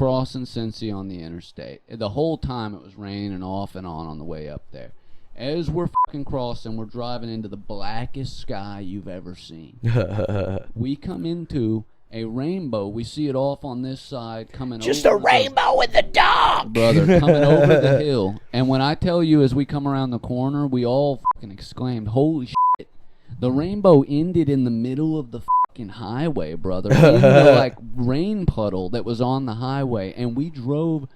crossing Cincy on the interstate. The whole time it was raining off and on the way up there. As we're fucking crossing, we're driving into the blackest sky you've ever seen. We come into a rainbow. We see it off on this side coming Just over. a rainbow in the dark. Brother, coming over the hill. And when I tell you, as we come around the corner, we all fucking exclaimed, holy shit. The rainbow ended in the middle of the fucking highway, brother. In the, like, rain puddle that was on the highway. And we drove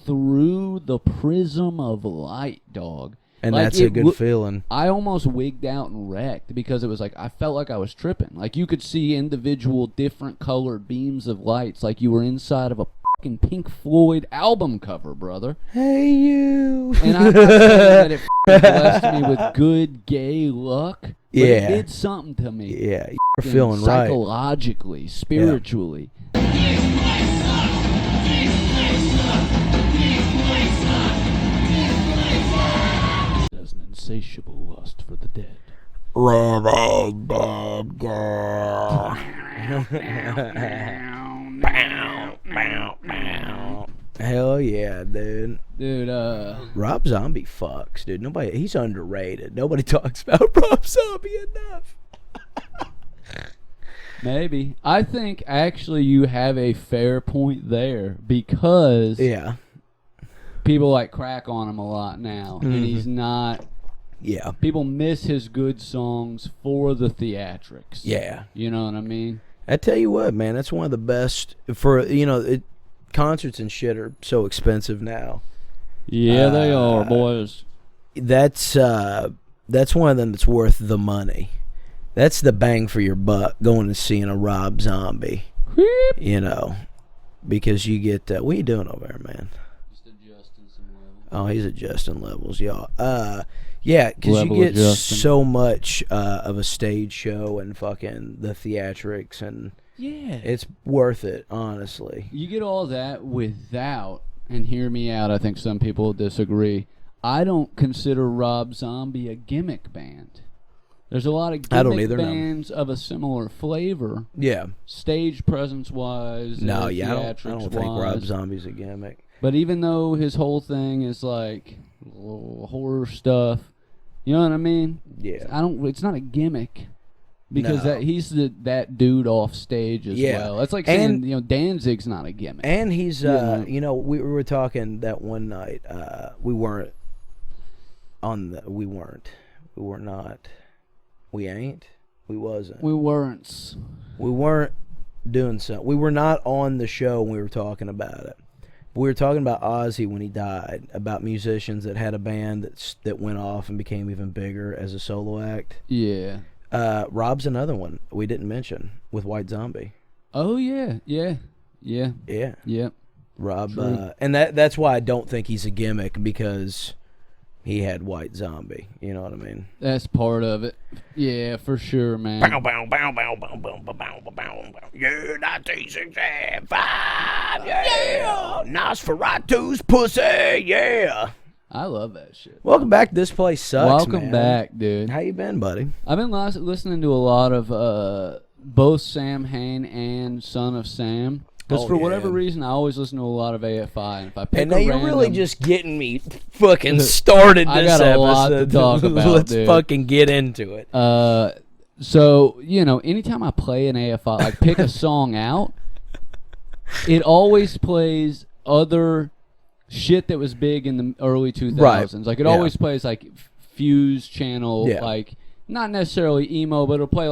through the prism of light, dog. And like, that's a good feeling. I almost wigged out and wrecked because it was like, I felt like I was tripping. Like, you could see individual different colored beams of lights like you were inside of a fucking Pink Floyd album cover, brother. Hey, you. And I'm not saying that it blessed me with good gay luck, but it did something to me. Yeah, you're feeling right. Psychologically, spiritually. Insatiable lust for the dead. Living dead girl. Hell yeah, dude. Dude, Rob Zombie fucks, dude. He's underrated. Nobody talks about Rob Zombie enough. Maybe. I think actually you have a fair point there because people like crack on him a lot now, and he's not. Yeah. People miss his good songs for the theatrics. Yeah. You know what I mean? I tell you what, man, that's one of the best for, concerts and shit are so expensive now. Yeah, they are, boys. That's one of them that's worth the money. That's the bang for your buck, going and seeing a Rob Zombie. Because you get, what are you doing over there, man? Just adjusting some levels. Oh, he's adjusting levels, y'all. Yeah, because you get so much of a stage show and fucking the theatrics, and it's worth it, honestly. You get all that without, and hear me out, I think some people disagree, I don't consider Rob Zombie a gimmick band. There's a lot of gimmick bands of a similar flavor. Yeah. Stage presence-wise. No, I don't think Rob Zombie's a gimmick. But even though his whole thing is like horror stuff, you know what I mean? Yeah. It's not a gimmick because he's that dude off stage as well. It's like saying Danzig's not a gimmick. And he's we were talking that one night. We weren't doing something. We were not on the show when we were talking about it. We were talking about Ozzy when he died, about musicians that had a band that went off and became even bigger as a solo act. Yeah. Rob's another one we didn't mention with White Zombie. Oh, yeah. Rob, and that's why I don't think he's a gimmick, because he had White Zombie. You know what I mean? That's part of it. Yeah, for sure, man. Yeah, 1965. Yeah. Nosferatu's pussy. Yeah. I love that shit. Welcome back. This place sucks, Welcome back, dude. How you been, buddy? I've been listening to a lot of both Sam Hain and Son of Sam. Because for whatever reason, I always listen to a lot of AFI. And if I pick you're really just getting me fucking started this episode. I got a lot to talk about, Let's fucking get into it. So, anytime I play an AFI, like pick a song out, it always plays other shit that was big in the early 2000s. Right. Like, it always plays, like, Fuse channel, like, not necessarily emo, but it'll play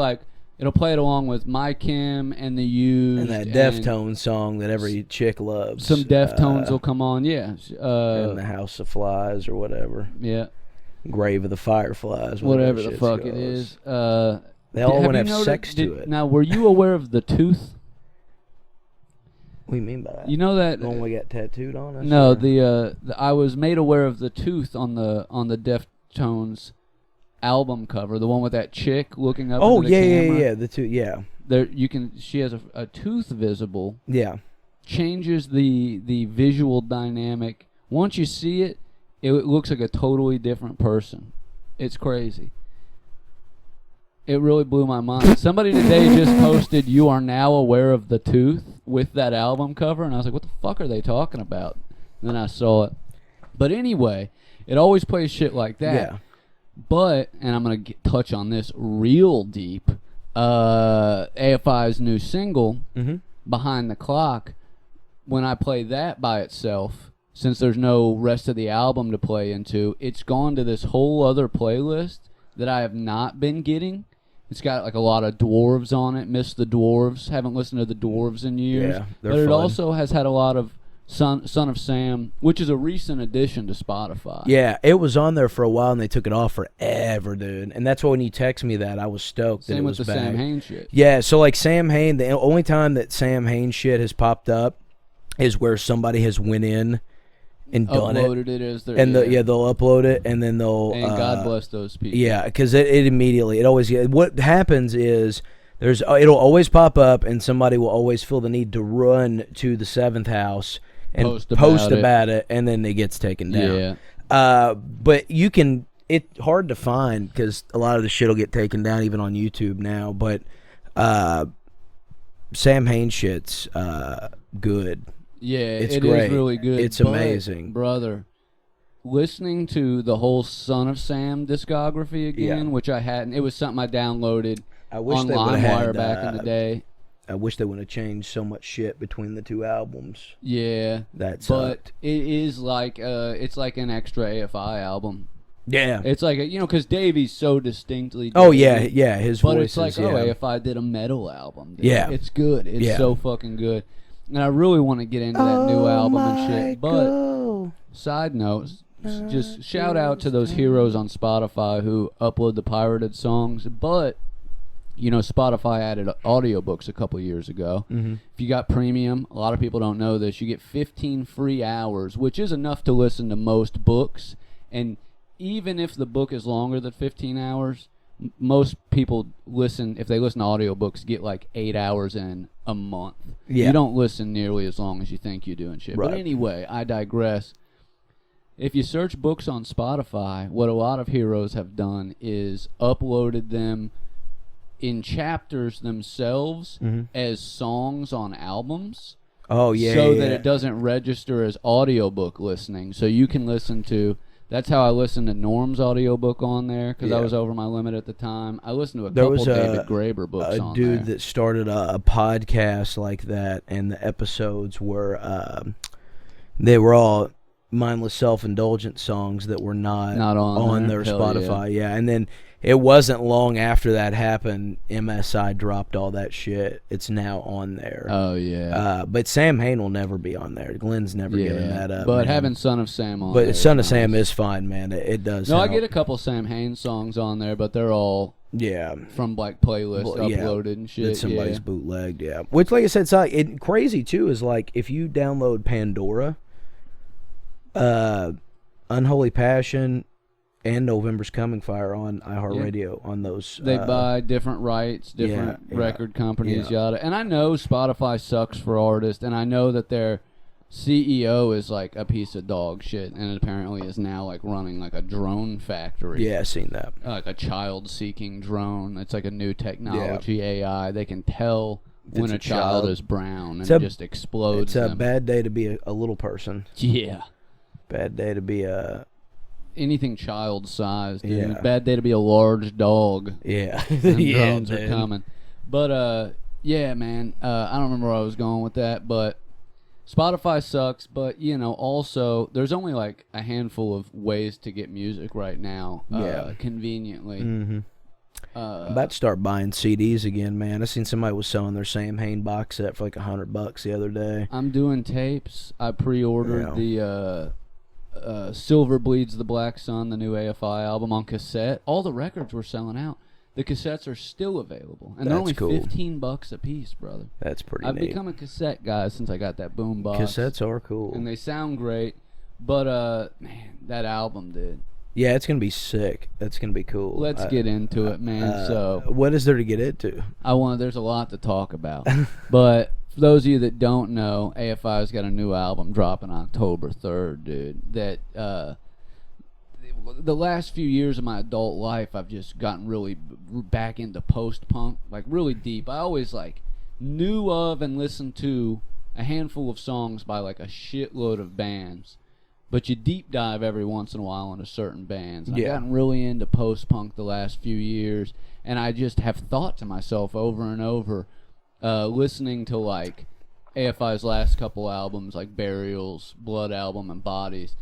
it along with My Kim and The Used. And that Deftones song that every chick loves. Some Deftones will come on, and The House of Flies or whatever. Yeah. Grave of the Fireflies. Whatever the fuck it is. They all want to have sex to it. Now, were you aware of The Tooth? What do you mean by that? You know that... The one we got tattooed on us? No, I was made aware of The Tooth on the Deftones album cover, the one with that chick looking up into the camera. Yeah, the tooth, yeah. She has a tooth visible. Yeah. Changes the visual dynamic. Once you see it, it looks like a totally different person. It's crazy. It really blew my mind. Somebody today just posted, "You are now aware of the tooth" with that album cover, and I was like, "What the fuck are they talking about?" And then I saw it. But anyway, it always plays shit like that. Yeah. But, and I'm gonna touch on this real deep. AFI's new single, "Behind the Clock." When I play that by itself, since there's no rest of the album to play into, it's gone to this whole other playlist that I have not been getting. It's got like a lot of Dwarves on it. Miss the Dwarves. Haven't listened to the Dwarves in years. Yeah, they're but it fun. also has had a lot of Son of Sam, which is a recent addition to Spotify. Yeah, it was on there for a while, and they took it off forever, dude. And that's why when you text me that, I was stoked that it Same was with the back. Sam Hain shit. Yeah, so like Sam Hain, the only time that Sam Hain shit has popped up is where somebody has went in and done Uploaded it as their and they'll upload it, and then they'll and God bless those people. Yeah, because it immediately, it always, what happens is it'll always pop up, and somebody will always feel the need to run to the seventh house and post about it, and then it gets taken down. Yeah. But it's hard to find because a lot of the shit will get taken down even on YouTube now. But Sam Hain shit's good. Yeah, It's it great. is really good. It's but, amazing. brother. Listening to the whole Son of Sam discography again, which I hadn't. It was something I downloaded I wish on they would've LimeWire had, back in the day. I wish they would have changed so much shit between the two albums. Yeah, That but sucked. it is like it's like an extra AFI album. Yeah. It's like because Davey's so distinctly. Oh Davey, yeah, his but voice it's like is, yeah. AFI did a metal album. Dude. Yeah. It's good. It's so fucking good, and I really want to get into that new album and shit. But side note, just shout out to those heroes on Spotify who upload the pirated songs. But Spotify added audiobooks a couple years ago. If you got premium, a lot of people don't know this, you get 15 free hours, which is enough to listen to most books. And even if the book is longer than 15 hours, most people if they listen to audiobooks, get like 8 hours in a month. Yeah. You don't listen nearly as long as you think you do and shit. Right. But anyway, I digress. If you search books on Spotify, what a lot of heroes have done is uploaded them in chapters themselves as songs on albums. Oh yeah. So that it doesn't register as audiobook listening. So you can listen to. That's how I listened to Norm's audiobook on there because I was over my limit at the time. I listened to a couple David Graeber books on there. A dude that started a podcast like that, and the episodes were they were all mindless self-indulgent songs that were not on their Spotify. Yeah, and then it wasn't long after that happened, MSI dropped all that shit. It's now on there. Oh yeah. But Sam Hain will never be on there. Glenn's never getting that up. But man. having Son of Sam on but there Son of is Sam nice. is fine, man. It does. No, help. I get a couple Sam Hain songs on there, but they're all from like playlists uploaded and shit. That somebody's bootlegged, yeah. Which, like I said, it's crazy too. Is like if you download Pandora, Unholy Passion, and November's Coming Fire on iHeartRadio on those. They buy different rights, different record companies, yada. And I know Spotify sucks for artists, and I know that their CEO is like a piece of dog shit, and apparently is now like running like a drone factory. Yeah, I've seen that. Like a child-seeking drone. It's like a new technology, AI. They can tell when a child is brown, and it just explodes. It's a bad day to be a little person. Yeah. Bad day to be a... Anything child-sized, dude. Yeah. Bad day to be a large dog. Yeah. Drones are coming. But, yeah, man. I don't remember where I was going with that, but Spotify sucks. But, also, there's only like a handful of ways to get music right now, conveniently. Mm-hmm. I'm about to start buying CDs again, man. I seen somebody was selling their Sam Hain box set for like $100 the other day. I'm doing tapes. I pre-ordered the Silver Bleeds the Black Sun, the new AFI album, on cassette. All the records were selling out. The cassettes are still available, and they're only $15 a piece, brother. That's pretty I've neat. become a cassette guy since I got that boom box. Cassettes are cool, and they sound great. But man, that album did. Yeah, it's gonna be sick. That's gonna be cool. Let's get into it, man. So, what is there to get into? There's a lot to talk about, but for those of you that don't know, AFI's got a new album dropping October 3rd, dude. That the last few years of my adult life, I've just gotten really back into post-punk, like really deep. I always like knew of and listened to a handful of songs by like a shitload of bands, but you deep dive every once in a while into certain bands. I've gotten really into post-punk the last few years, and I just have thought to myself over and over, listening to like AFI's last couple albums, like Burial's Blood album and Bodies.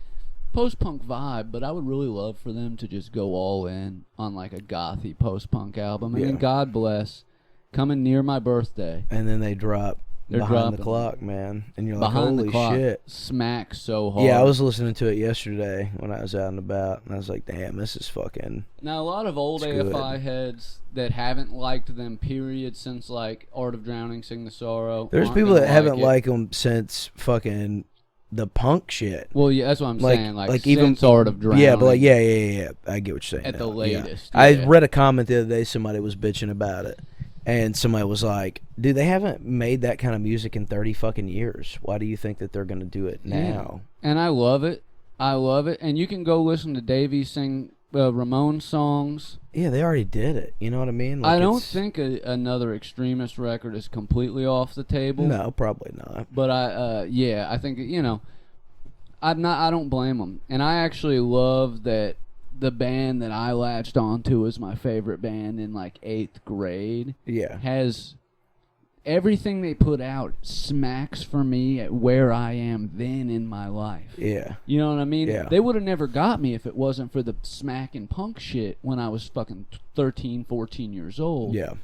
Post-punk vibe, but I would really love for them to just go all in on like a gothy post-punk album. And then God bless, coming near my birthday. And then they drop Behind the Clock, man. And you're like, holy shit. Smacks so hard. Yeah, I was listening to it yesterday when I was out and about, and I was like, damn, this is fucking... Now, a lot of old AFI heads that haven't liked them, period, since like Art of Drowning, Sing the Sorrow. There's people that haven't liked them since fucking... the punk shit. Well, yeah, that's what I'm saying. Like even Art of Drowning. Yeah, but like, yeah. I get what you're saying. At the latest. Yeah. I read a comment the other day. Somebody was bitching about it, and somebody was like, "Dude, they haven't made that kind of music in 30 fucking years. Why do you think that they're gonna do it now?" Yeah. And I love it. And you can go listen to Davey sing Ramones songs. Yeah, they already did it. You know what I mean? Like, I don't think another Extremist record is completely off the table. No, probably not. But I think, you know, I don't blame them. And I actually love that the band that I latched onto as my favorite band in like 8th grade has everything they put out smacks for me at where I am then in my life. Yeah. You know what I mean? Yeah. They would have never got me if it wasn't for the smack and punk shit when I was fucking 13, 14 years old. Yeah.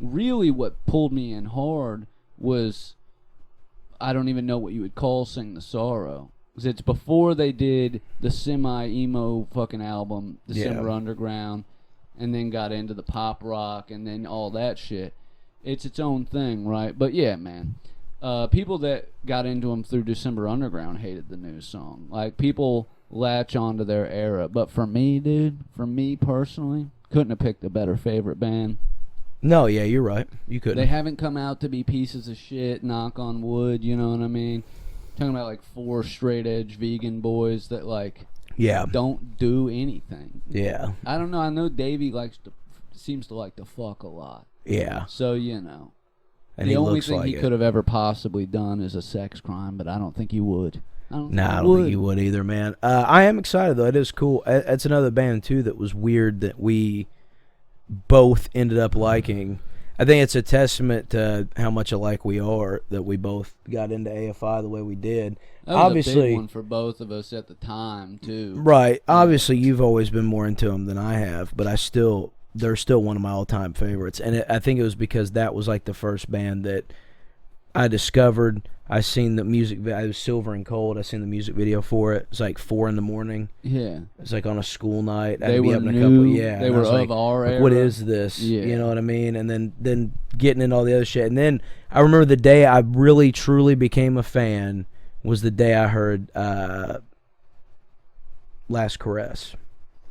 Really what pulled me in hard was, I don't even know what you would call Sing the Sorrow. Because it's before they did the semi-emo fucking album, December Underground, and then got into the pop rock and then all that shit. It's its own thing, right? But yeah, man. People that got into them through December Underground hated the new song. Like, people latch onto their era. But for me, dude, for me personally, couldn't have picked a better favorite band. No, yeah, you're right. You couldn't. They haven't come out to be pieces of shit, knock on wood, you know what I mean? Talking about like 4 straight edge vegan boys that like don't do anything. Yeah. I don't know. I know Davey seems to like to fuck a lot. Yeah. So, you know. And the he only looks thing like he it. could have ever possibly done is a sex crime, but I don't think he would. I don't think you would either, man. I am excited, though. It is cool. It's another band, too, that was weird that we both ended up liking. I think it's a testament to how much alike we are that we both got into AFI the way we did. That was Obviously, a big one for both of us at the time, too. Right. Obviously, you've always been more into them than I have, but they're still one of my all-time favorites. And I think it was because that was like the first band that I discovered. I seen the music. It was Silver and Cold. I seen the music video for it. It was like 4 a.m. Yeah. It was like on a school night. They I'd be were up in a new. couple. Yeah. They were of of our era. What is this? Yeah. You know what I mean? And then getting into all the other shit. And then I remember the day I really truly became a fan was the day I heard Last Caress.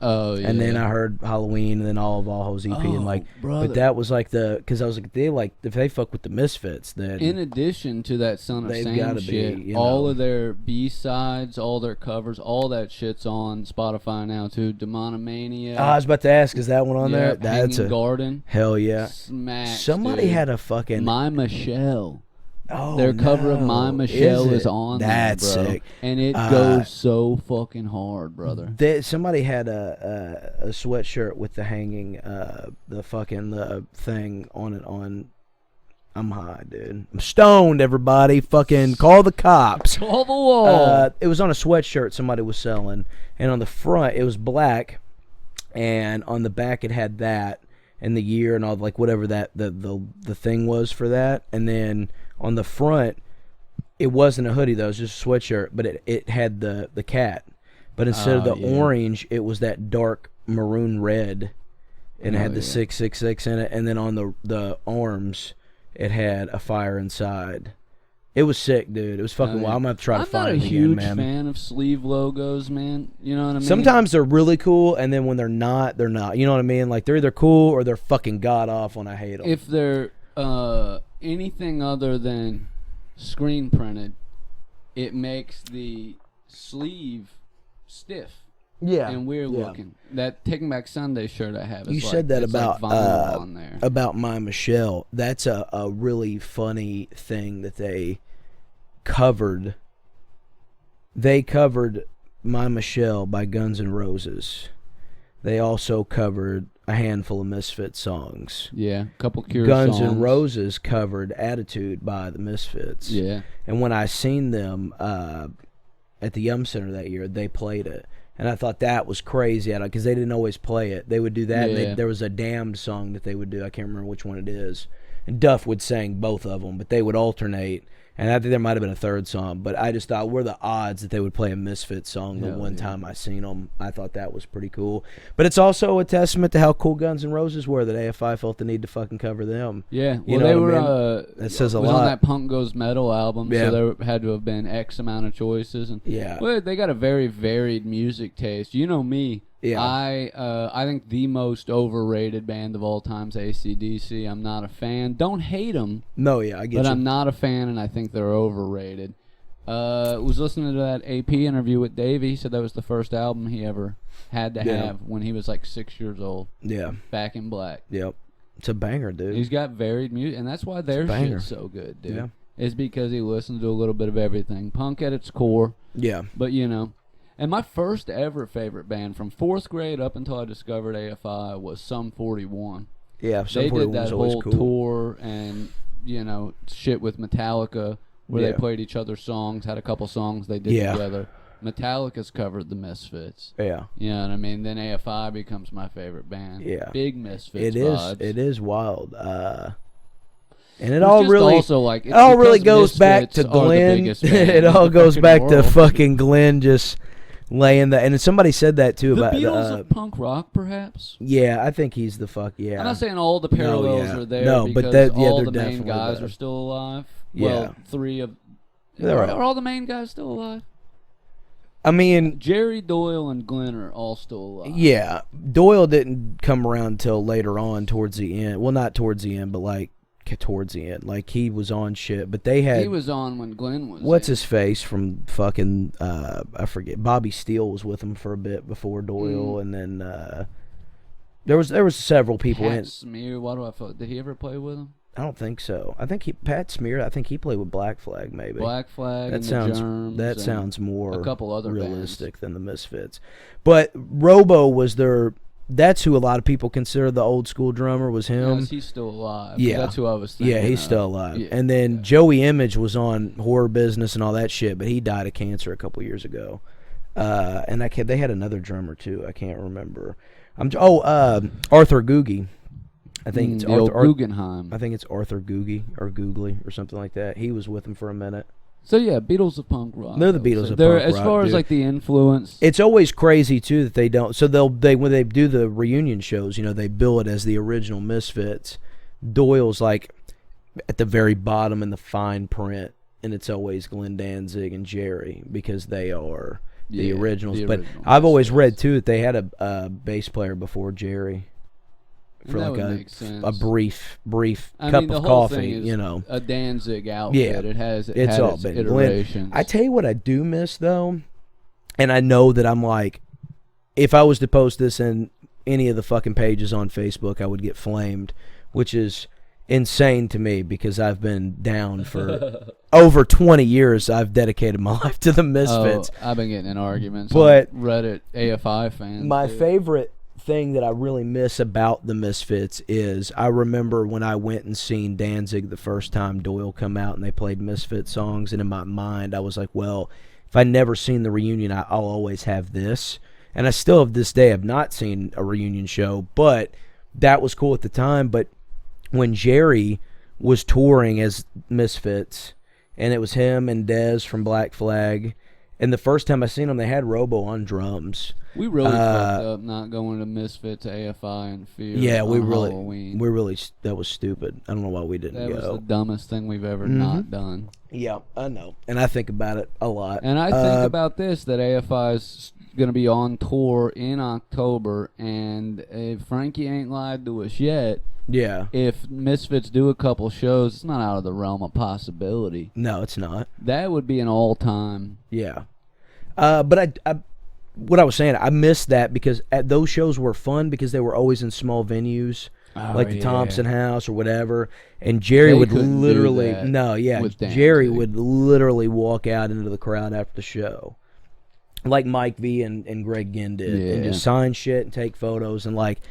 Oh, yeah. And then I heard Halloween and then all of All-Ho's EP and like, brother. but that was like because I was like, if they fuck with the Misfits, then in addition to that Son of they've Sam gotta shit, be, you know. all of their B-sides, all their covers, all that shit's on Spotify now too. Demonomania. I was about to ask, is that one on there? Yep, That's Hanging a Garden. hell yeah. Smack. Somebody had a fucking My Michelle. oh, Their cover of My Michelle is it? on That's there, bro. sick. And it goes so fucking hard, brother. Somebody had a sweatshirt with the hanging the thing on it on. I'm high, dude. I'm stoned. Everybody, fucking call the cops. Call the wall. It was on a sweatshirt somebody was selling, and on the front it was black, and on the back it had that and the year and all like whatever that the thing was for that, and then on the front it wasn't a hoodie though, it was just a sweatshirt, but it had the cat, but instead of the orange it was that dark maroon red, and it had the 666 in it, and then on the arms it had a fire inside. It was sick, dude. It was fucking wild. I'm gonna have to try to find it again, man. I'm not a huge fan of sleeve logos, man. You know what I mean? Sometimes they're really cool, and then when they're not, they're not. You know what I mean? Like, they're either cool or they're fucking god awful, and I hate them. If they're anything other than screen printed, it makes the sleeve stiff. Yeah, and we're looking. That Taking Back Sunday shirt I have. You Is said that it's about vinyl on there. about My Michelle. That's a really funny thing that they covered. They covered My Michelle by Guns N' Roses. They also covered a handful of Misfits songs. Yeah, a couple Cure Guns songs. N' Roses covered Attitude by the Misfits. Yeah. And when I seen them at the Yum Center that year, they played it. And I thought that was crazy because they didn't always play it. They would do that. Yeah. And there was a Damned song that they would do. I can't remember which one it is. And Duff would sing both of them, but they would alternate. And I think there might have been a third song, but I just thought, what are the odds that they would play a Misfits song the one time I seen them? I thought that was pretty cool. But it's also a testament to how cool Guns N' Roses were that AFI felt the need to fucking cover them. Yeah, You well, know they what I were. mean? That says a was lot. on that Punk Goes Metal album, Yeah. so there had to have been X amount of choices. And Yeah. well, they got a very varied music taste. You know me. Yeah. I think the most overrated band of all time is AC/DC. I'm not a fan. Don't hate them, No, yeah, I get but you. I'm not a fan, and I think they're overrated. Was listening to that AP interview with Davey. He said that was the first album he ever had to have when he was like 6 years old. Yeah. Back in Black. Yep. It's a banger, dude. He's got varied music, and that's why their banger. shit's so good, dude. Yeah. It's because he listens to a little bit of everything. Punk at its core, Yeah. but you know. And my first ever favorite band from 4th grade up until I discovered AFI was Sum 41. Yeah, They Sum did 41 that was always whole cool. tour and, you know, shit with Metallica where Yeah. they played each other's songs, had a couple songs they did Yeah. together. Metallica's covered the Misfits. Yeah. You know what I mean? Then AFI becomes my favorite band. Yeah. Big Misfits It is. vibes. It is wild. And it It's all just really, also like, it all really goes back to Misfits are the Glenn. biggest band It in all the goes fucking back to world. fucking Glenn just laying that. And somebody said that too The about Beatles of punk rock, perhaps. Yeah, I think he's the fuck. Yeah. I'm not saying all the parallels yeah. are there No, but because that- yeah, all they're the main definitely guys there. are still alive. Yeah. Well, 3 of... They're Are all- all the main guys still alive? I mean, Jerry, Doyle, and Glenn are all still alive. yeah. Doyle didn't come around until later on, towards the end. Well, not towards the end, but like towards the end. Like he was on shit, but they had. He was on when Glenn was What's in. his face from fucking I forget. Bobby Steele was with him for a bit before Doyle, and then there was several people Pat in. Smear, why do I feel... Did he ever play with him? I don't think so. I think Pat Smear. I think he played with Black Flag maybe. Black Flag That and sounds the Germs that and sounds more a couple other realistic than the Misfits. But Robo was their. That's who a lot of people consider the old school drummer was him. Yes, he's still alive. 'Cause Yeah. That's who I was thinking Yeah, he's of. still alive. Yeah. And then Joey Image was on Horror Business and all that shit, but he died of cancer a couple years ago. And that kid, they had another drummer too. I can't remember. Arthur Googie. I think it's the old Arthur. Guggenheim. I think it's Arthur Googie or Googly or something like that. He was with him for a minute. So yeah, Beatles of punk rock. They're the I would Beatles say. of They're, punk as rock, far as dude. like the influence. It's always crazy too that they don't. So when they do the reunion shows, you know, they bill it as the original Misfits. Doyle's like at the very bottom in the fine print, and it's always Glenn Danzig and Jerry because they are the Yeah, originals. the But original I've always Misfits. read too that they had a bass player before Jerry for that like would make sense. a brief I cup mean, the of whole coffee, thing is you know. a Danzig outfit. Yeah. It has It's had all its been Glenn. iterations. I tell you what I do miss though, and I know that I'm like, if I was to post this in any of the fucking pages on Facebook, I would get flamed, which is insane to me because I've been down for over 20 years. I've dedicated my life to the Misfits. I've been getting in arguments. But- on Reddit AFI fans. My dude. favorite thing that I really miss about the Misfits is I remember when I went and seen Danzig the first time Doyle come out and they played Misfit songs, and in my mind I was like, well, if I never seen the reunion, I'll always have this. And I still of this day have not seen a reunion show, but that was cool at the time. But when Jerry was touring as Misfits, and it was him and Dez from Black Flag, and the first time I seen them, they had Robo on drums. We really fucked up not going to Misfits, AFI, and Fear. Yeah, on we really, Halloween. that was stupid. I don't know why we didn't That was go. the dumbest thing we've ever Mm-hmm. not done. Yeah, I know, and I think about it a lot. And I think about this, that AFI is going to be on tour in October, and if Frankie ain't lied to us yet, yeah, if Misfits do a couple shows, it's not out of the realm of possibility. no, it's not. That would be an all-time. Yeah, but what I was saying, I missed that because those shows were fun because they were always in small venues. Like the Thompson House or whatever, and Jerry would literally Jerry would literally walk out into the crowd after the show, like Mike V and Greg Ginn did, and just sign shit and take photos, and like,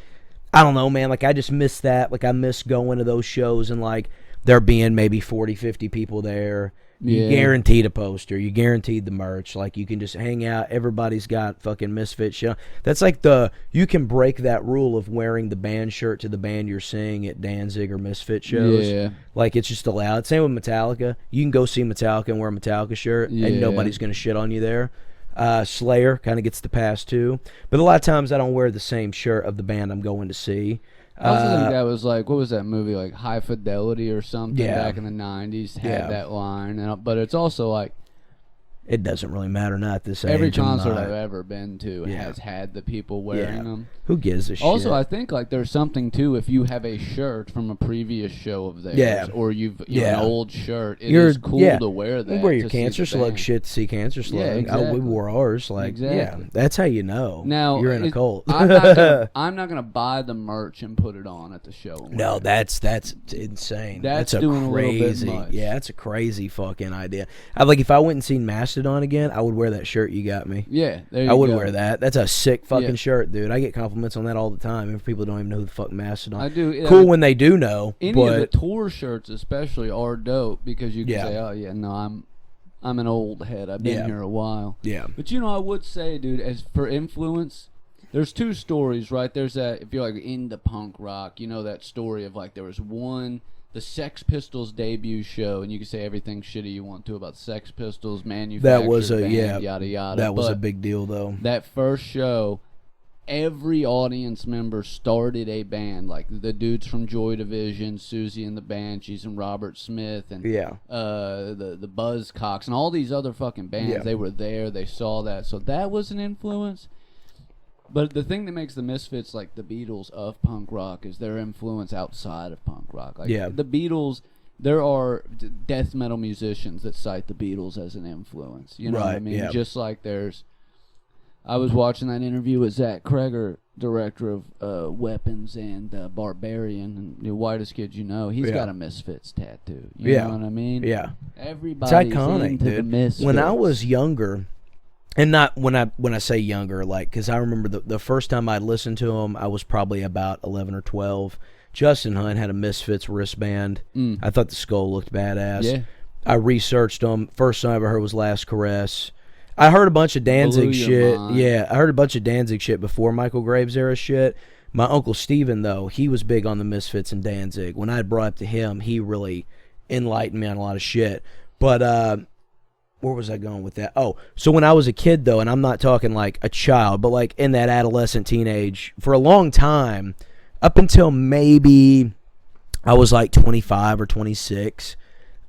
I don't know, man, like I just miss that. Like I miss going to those shows and like there being maybe 40, 50 people there. You guaranteed a poster. You guaranteed the merch. Like, you can just hang out. Everybody's got fucking Misfit shit. That's like you can break that rule of wearing the band shirt to the band you're seeing at Danzig or Misfit shows. Yeah. Like, it's just allowed. Same with Metallica. You can go see Metallica and wear a Metallica shirt, and nobody's going to shit on you there. Slayer kind of gets the pass, too. But a lot of times I don't wear the same shirt of the band I'm going to see. I also think that was like, what was that movie, like High Fidelity or something back in the 90s had that line. But it's also like, it doesn't really matter, not this age. Every concert I've ever been to has had the people wearing them. Who gives a shit? Also, I think like there's something too if you have a shirt from a previous show of theirs, or you've an old shirt. It's cool to wear that. You wear your Cancer Slug shit to see Cancer Slug. Yeah, exactly. We wore ours. Like, that's how you know. Now you're in a cult. I'm not gonna buy the merch and put it on at the show. No, that's insane. That's a doing crazy. A little bit much. Yeah, that's a crazy fucking idea. Like if I went and seen Mastodon again, I would wear that shirt you got me. Yeah, there you I would go. wear that. That's a sick fucking shirt, dude. I get compliments on that all the time. If people don't even know who the fuck Mastodon. I do. Cool when they do know. Any of the tour shirts, especially, are dope because you can say, "Oh yeah, no, I'm an old head. I've been here a while." Yeah. But I would say, dude, as for influence, there's two stories, right? There's that if you're like into punk rock, that story of like there was one. The Sex Pistols debut show, and you can say everything shitty you want to about Sex Pistols, manufactured band, yada yada. That was a big deal, though. That first show, every audience member started a band, like the dudes from Joy Division, Susie and the Banshees, and Robert Smith, and the Buzzcocks, and all these other fucking bands. Yeah. They were there, they saw that, so that was an influence. But the thing that makes the Misfits like the Beatles of punk rock is their influence outside of punk rock. Like the Beatles, there are death metal musicians that cite the Beatles as an influence. You know what I mean? Yeah. Just like I was watching that interview with Zach Kreger, director of Weapons and Barbarian, and the whitest kid he's got a Misfits tattoo. You know what I mean? Yeah. Everybody's it's iconic, into dude. The Misfits. When I was younger. And not when I say younger, like, because I remember the first time I listened to them, I was probably about 11 or 12. Justin Hunt had a Misfits wristband. I thought the skull looked badass. Yeah. I researched them. First song I ever heard was Last Caress. I heard a bunch of Danzig shit. Yeah, I heard a bunch of Danzig shit before Michael Graves era shit. My Uncle Steven, though, he was big on the Misfits and Danzig. When I brought up to him, he really enlightened me on a lot of shit. But, where was I going with that? Oh, so when I was a kid, though, and I'm not talking like a child, but like in that adolescent teenage, for a long time, up until maybe I was like 25 or 26,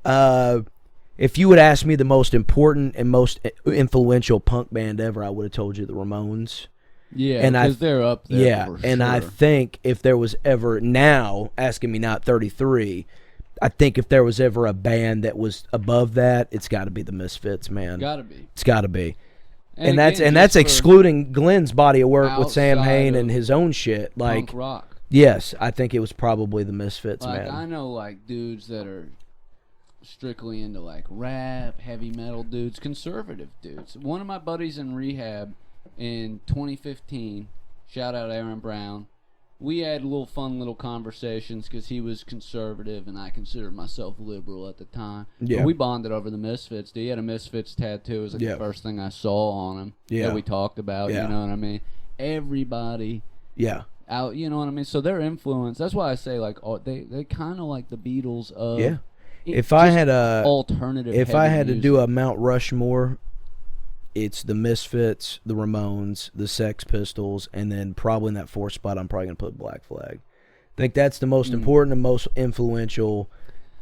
if you would ask me the most important and most influential punk band ever, I would have told you the Ramones. Yeah, because they're up there. Yeah, for and sure. I think if there was ever, now, asking me not 33, I think if there was ever a band that was above that, it's got to be the Misfits, man. Got to be. It's got to be. And that's excluding Glenn's body of work with Sam Hain and his own shit. Like, punk rock. Yes, I think it was probably the Misfits, man. I know like dudes that are strictly into like rap, heavy metal dudes, conservative dudes. One of my buddies in rehab in 2015, shout out Aaron Brown. We had fun little conversations because he was conservative and I considered myself liberal at the time. Yeah. But we bonded over the Misfits. He had a Misfits tattoo. It was like the first thing I saw on him that we talked about. You know what I mean? Everybody. Yeah. Out. You know what I mean? So their influence. That's why I say like they kind of like the Beatles of. Yeah. If I had alternative. If I had to do a Mount Rushmore, it's the Misfits, the Ramones, the Sex Pistols, and then probably in that fourth spot, I'm probably going to put Black Flag. I think that's the most important and most influential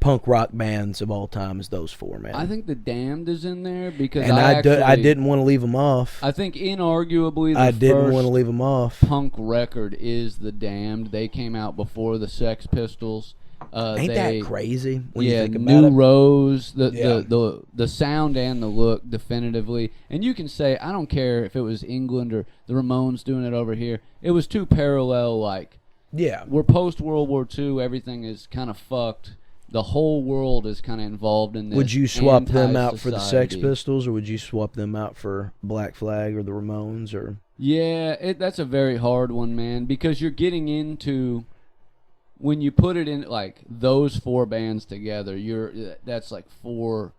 punk rock bands of all time is those four, man. I think the Damned is in there because I didn't want to leave them off. I think inarguably I didn't want to leave them off. Punk record is the Damned. They came out before the Sex Pistols. Ain't they, that crazy when you yeah, think about New it? Rose, Yeah. the sound and the look definitively. And you can say, I don't care if it was England or the Ramones doing it over here. It was two parallel, like, Yeah. we're post World War II. Everything is kind of fucked. The whole world is kind of involved in this. Would you swap them out for the Sex anti-society. Pistols, or would you swap them out for Black Flag or the Ramones? Or Yeah, that's a very hard one, man, because you're getting into, when you put it in like those four bands together, that's like four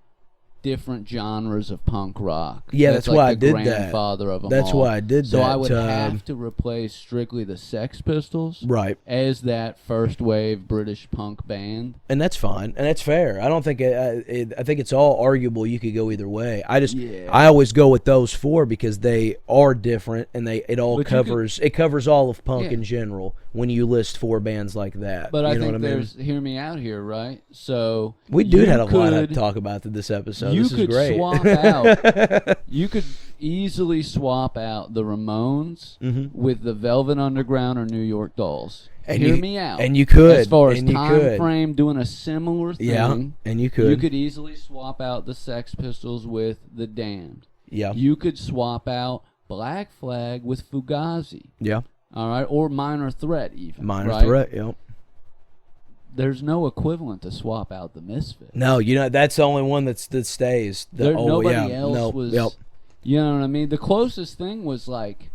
different genres of punk rock. Yeah, that's like why I the did that. Grandfather of them That's all. why I did so that, I would have to replace strictly the Sex Pistols right, as that first wave British punk band. and that's fine, and that's fair. I don't think I think it's all arguable. You could go either way. I always go with those four because they are different, and it covers all of punk in general. When you list four bands like that, But I think what I mean? hear me out here, right? So We do have a lot to could- talk about this episode. You This is could great. swap out. You could easily swap out the Ramones with the Velvet Underground or New York Dolls. And Hear you- me out. and you could, as far as and you time could. frame, doing a similar thing. Yeah, and you could. You could easily swap out the Sex Pistols with the Damned. Yeah. You could swap out Black Flag with Fugazi. Yeah. All right, or Minor Threat even. Minor right? Threat, yep. There's no equivalent to swap out the Misfits. No, that's the only one that stays. Nobody else was. Yep. You know what I mean? The closest thing was like,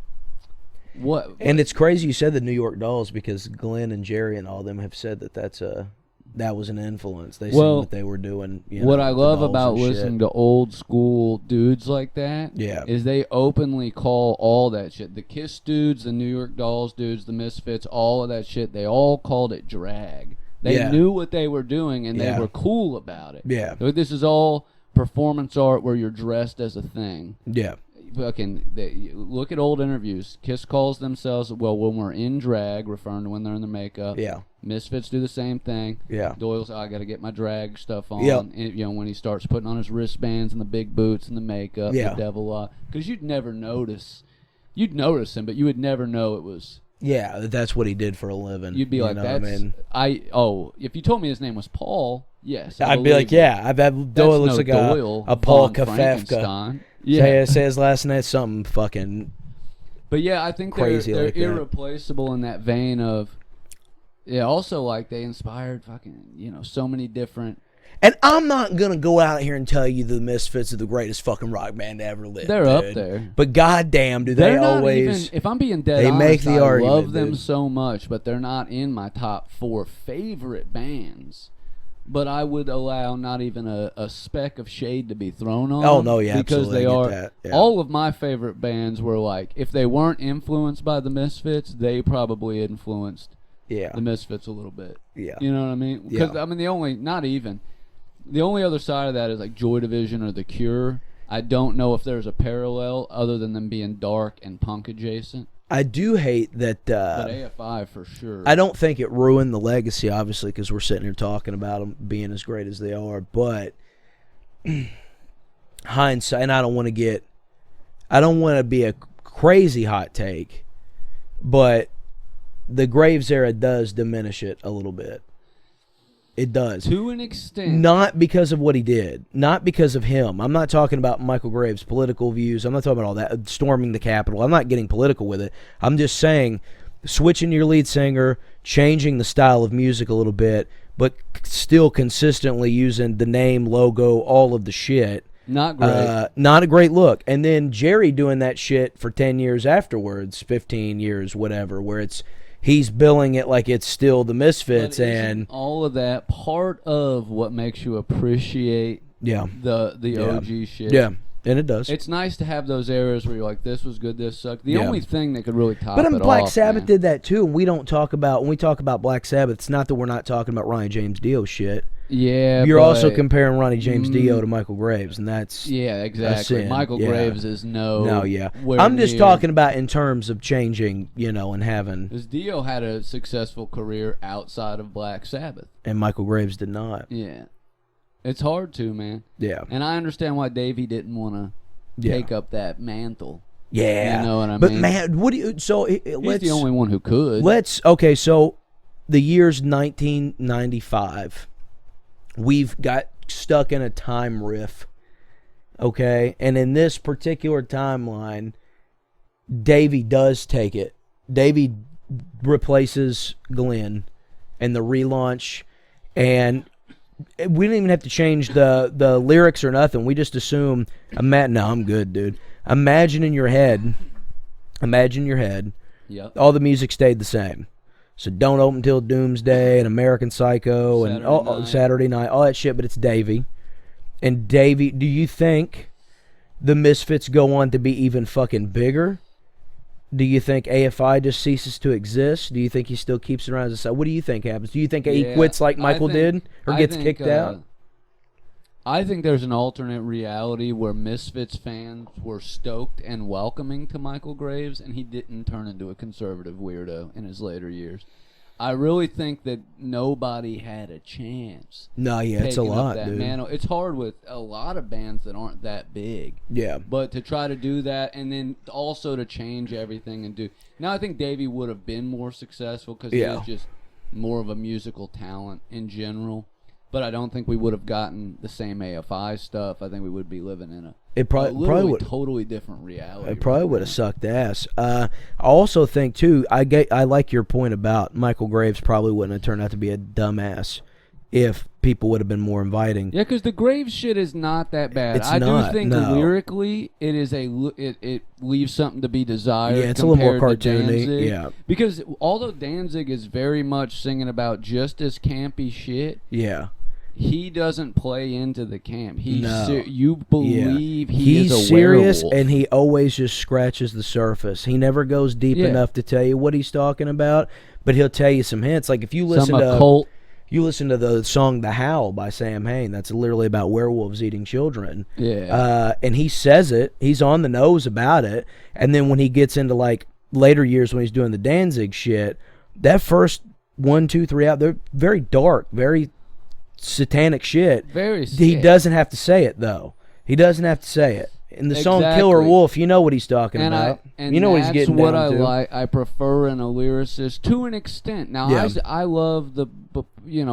what? And it's crazy you said the New York Dolls because Glenn and Jerry and all them have said that was an influence. They seen what they were doing. What I the love Dolls about and shit. listening to old school dudes like that is they openly call all that shit. The Kiss dudes, the New York Dolls dudes, the Misfits, all of that shit, they all called it drag. They knew what they were doing, and they were cool about it. Yeah. This is all performance art where you're dressed as a thing. Yeah. Look at old interviews. Kiss calls themselves, when we're in drag, referring to when they're in their makeup. Yeah. Misfits do the same thing. Yeah. Doyle's, I got to get my drag stuff on. Yep. And, when he starts putting on his wristbands and the big boots and the makeup, Yeah. the devil, because you'd never notice. You'd notice him, but you would never know it was. Yeah, that's what he did for a living. You'd be like, know what I that's. mean? If you told me his name was Paul, yes. I'd be like, yeah, Doyle looks like a Paul von Kafefka. Frankenstein. Yeah. Say his last name, something fucking. But yeah, I think crazy they're like that. irreplaceable in that vein of. Yeah, also like they inspired fucking so many different. And I'm not gonna go out here and tell you the Misfits are the greatest fucking rock band to ever live. They're dude. up there. But goddamn, do they They're not always? even, if I'm being dead they honest, make the I argument, love them dude. so much, but they're not in my top 4 favorite bands. But I would allow not even a speck of shade to be thrown on. Oh, no, yeah, because absolutely, they I get are. that, yeah. All of my favorite bands were like, if they weren't influenced by the Misfits, they probably influenced Yeah. the Misfits a little bit. Yeah. You know what I mean? Because Yeah. I mean, the only other side of that is like Joy Division or The Cure. I don't know if there's a parallel other than them being dark and punk adjacent. I do hate that. But AFI for sure. I don't think it ruined the legacy, obviously, because we're sitting here talking about them being as great as they are. But hindsight, and I don't want to be a crazy hot take, but the Graves era does diminish it a little bit. It does. To an extent. Not because of what he did. Not because of him. I'm not talking about Michael Graves' political views. I'm not talking about all that. Storming the Capitol. I'm not getting political with it. I'm just saying switching your lead singer, changing the style of music a little bit, but still consistently using the name, logo, all of the shit. Not great. Not a great look. And then Jerry doing that shit for 10 years afterwards, 15 years, whatever, where he's billing it like it's still the Misfits, But and isn't all of that part of what makes you appreciate the OG shit. Yeah, and it does. It's nice to have those eras where you're like, this was good, this sucked. The only thing that could really top But it Black off, Sabbath man. did that too, and when we talk about Black Sabbath, it's not that we're not talking about Ronnie James Dio shit. Yeah, You're also but- comparing Ronnie James Dio to Michael Graves, and that's Yeah, a exactly. sin. Michael Yeah. Graves is No, yeah. where I'm just near- talking about in terms of changing, and having, Because Dio had a successful career outside of Black Sabbath. and Michael Graves did not. Yeah. It's hard to, man. Yeah. And I understand why Davey didn't want to take up that mantle. Yeah. You know what I But mean? man, what do you? So He's the only one who could. Okay, so the year's 1995. We've got stuck in a time riff, okay? And in this particular timeline, Davey does take it. Davey replaces Glenn in the relaunch, and we didn't even have to change the lyrics or nothing. We just assume, no, I'm good, dude. Imagine in your head, Yep. all the music stayed the same. So Don't Open Till Doomsday and American Psycho and Saturday Night, all that shit, but it's Davey. And Davey, do you think the Misfits go on to be even fucking bigger? Do you think AFI just ceases to exist? Do you think he still keeps it around as a side? What do you think happens? Do you think he quits like Michael did or gets kicked out? I think there's an alternate reality where Misfits fans were stoked and welcoming to Michael Graves, and he didn't turn into a conservative weirdo in his later years. I really think that nobody had a chance. No, yeah, it's a lot, dude. Mantle. It's hard with a lot of bands that aren't that big. Yeah. But to try to do that and then also to change everything and do... Now, I think Davey would have been more successful because he is just more of a musical talent in general. But I don't think we would have gotten the same AFI stuff. I think we would be living in a totally different reality. It probably would have sucked ass. I also think too. I like your point about Michael Graves probably wouldn't have turned out to be a dumbass if people would have been more inviting. Yeah, because the Graves shit is not that bad. It's not, do think no. lyrically it is it leaves something to be desired. Yeah, it's a little more compared to cartoony. Danzig. Yeah, because although Danzig is very much singing about just as campy shit. Yeah. He doesn't play into the camp. No. You believe he's is a serious, werewolf. and he always just scratches the surface. He never goes deep enough to tell you what he's talking about, but he'll tell you some hints. Like if you listen to the song "The Howl" by Sam Hain, that's literally about werewolves eating children. Yeah, and he says it. He's on the nose about it. And then when he gets into like later years when he's doing the Danzig shit, that first 1, 2, 3 out, they're very dark, very satanic shit. Very sick. He doesn't have to say it though. He doesn't have to say it. In the song "Killer Wolf," you know what he's talking about. You know what he's getting down to. That's what I like. I prefer in a lyricist to an extent. Now, I love the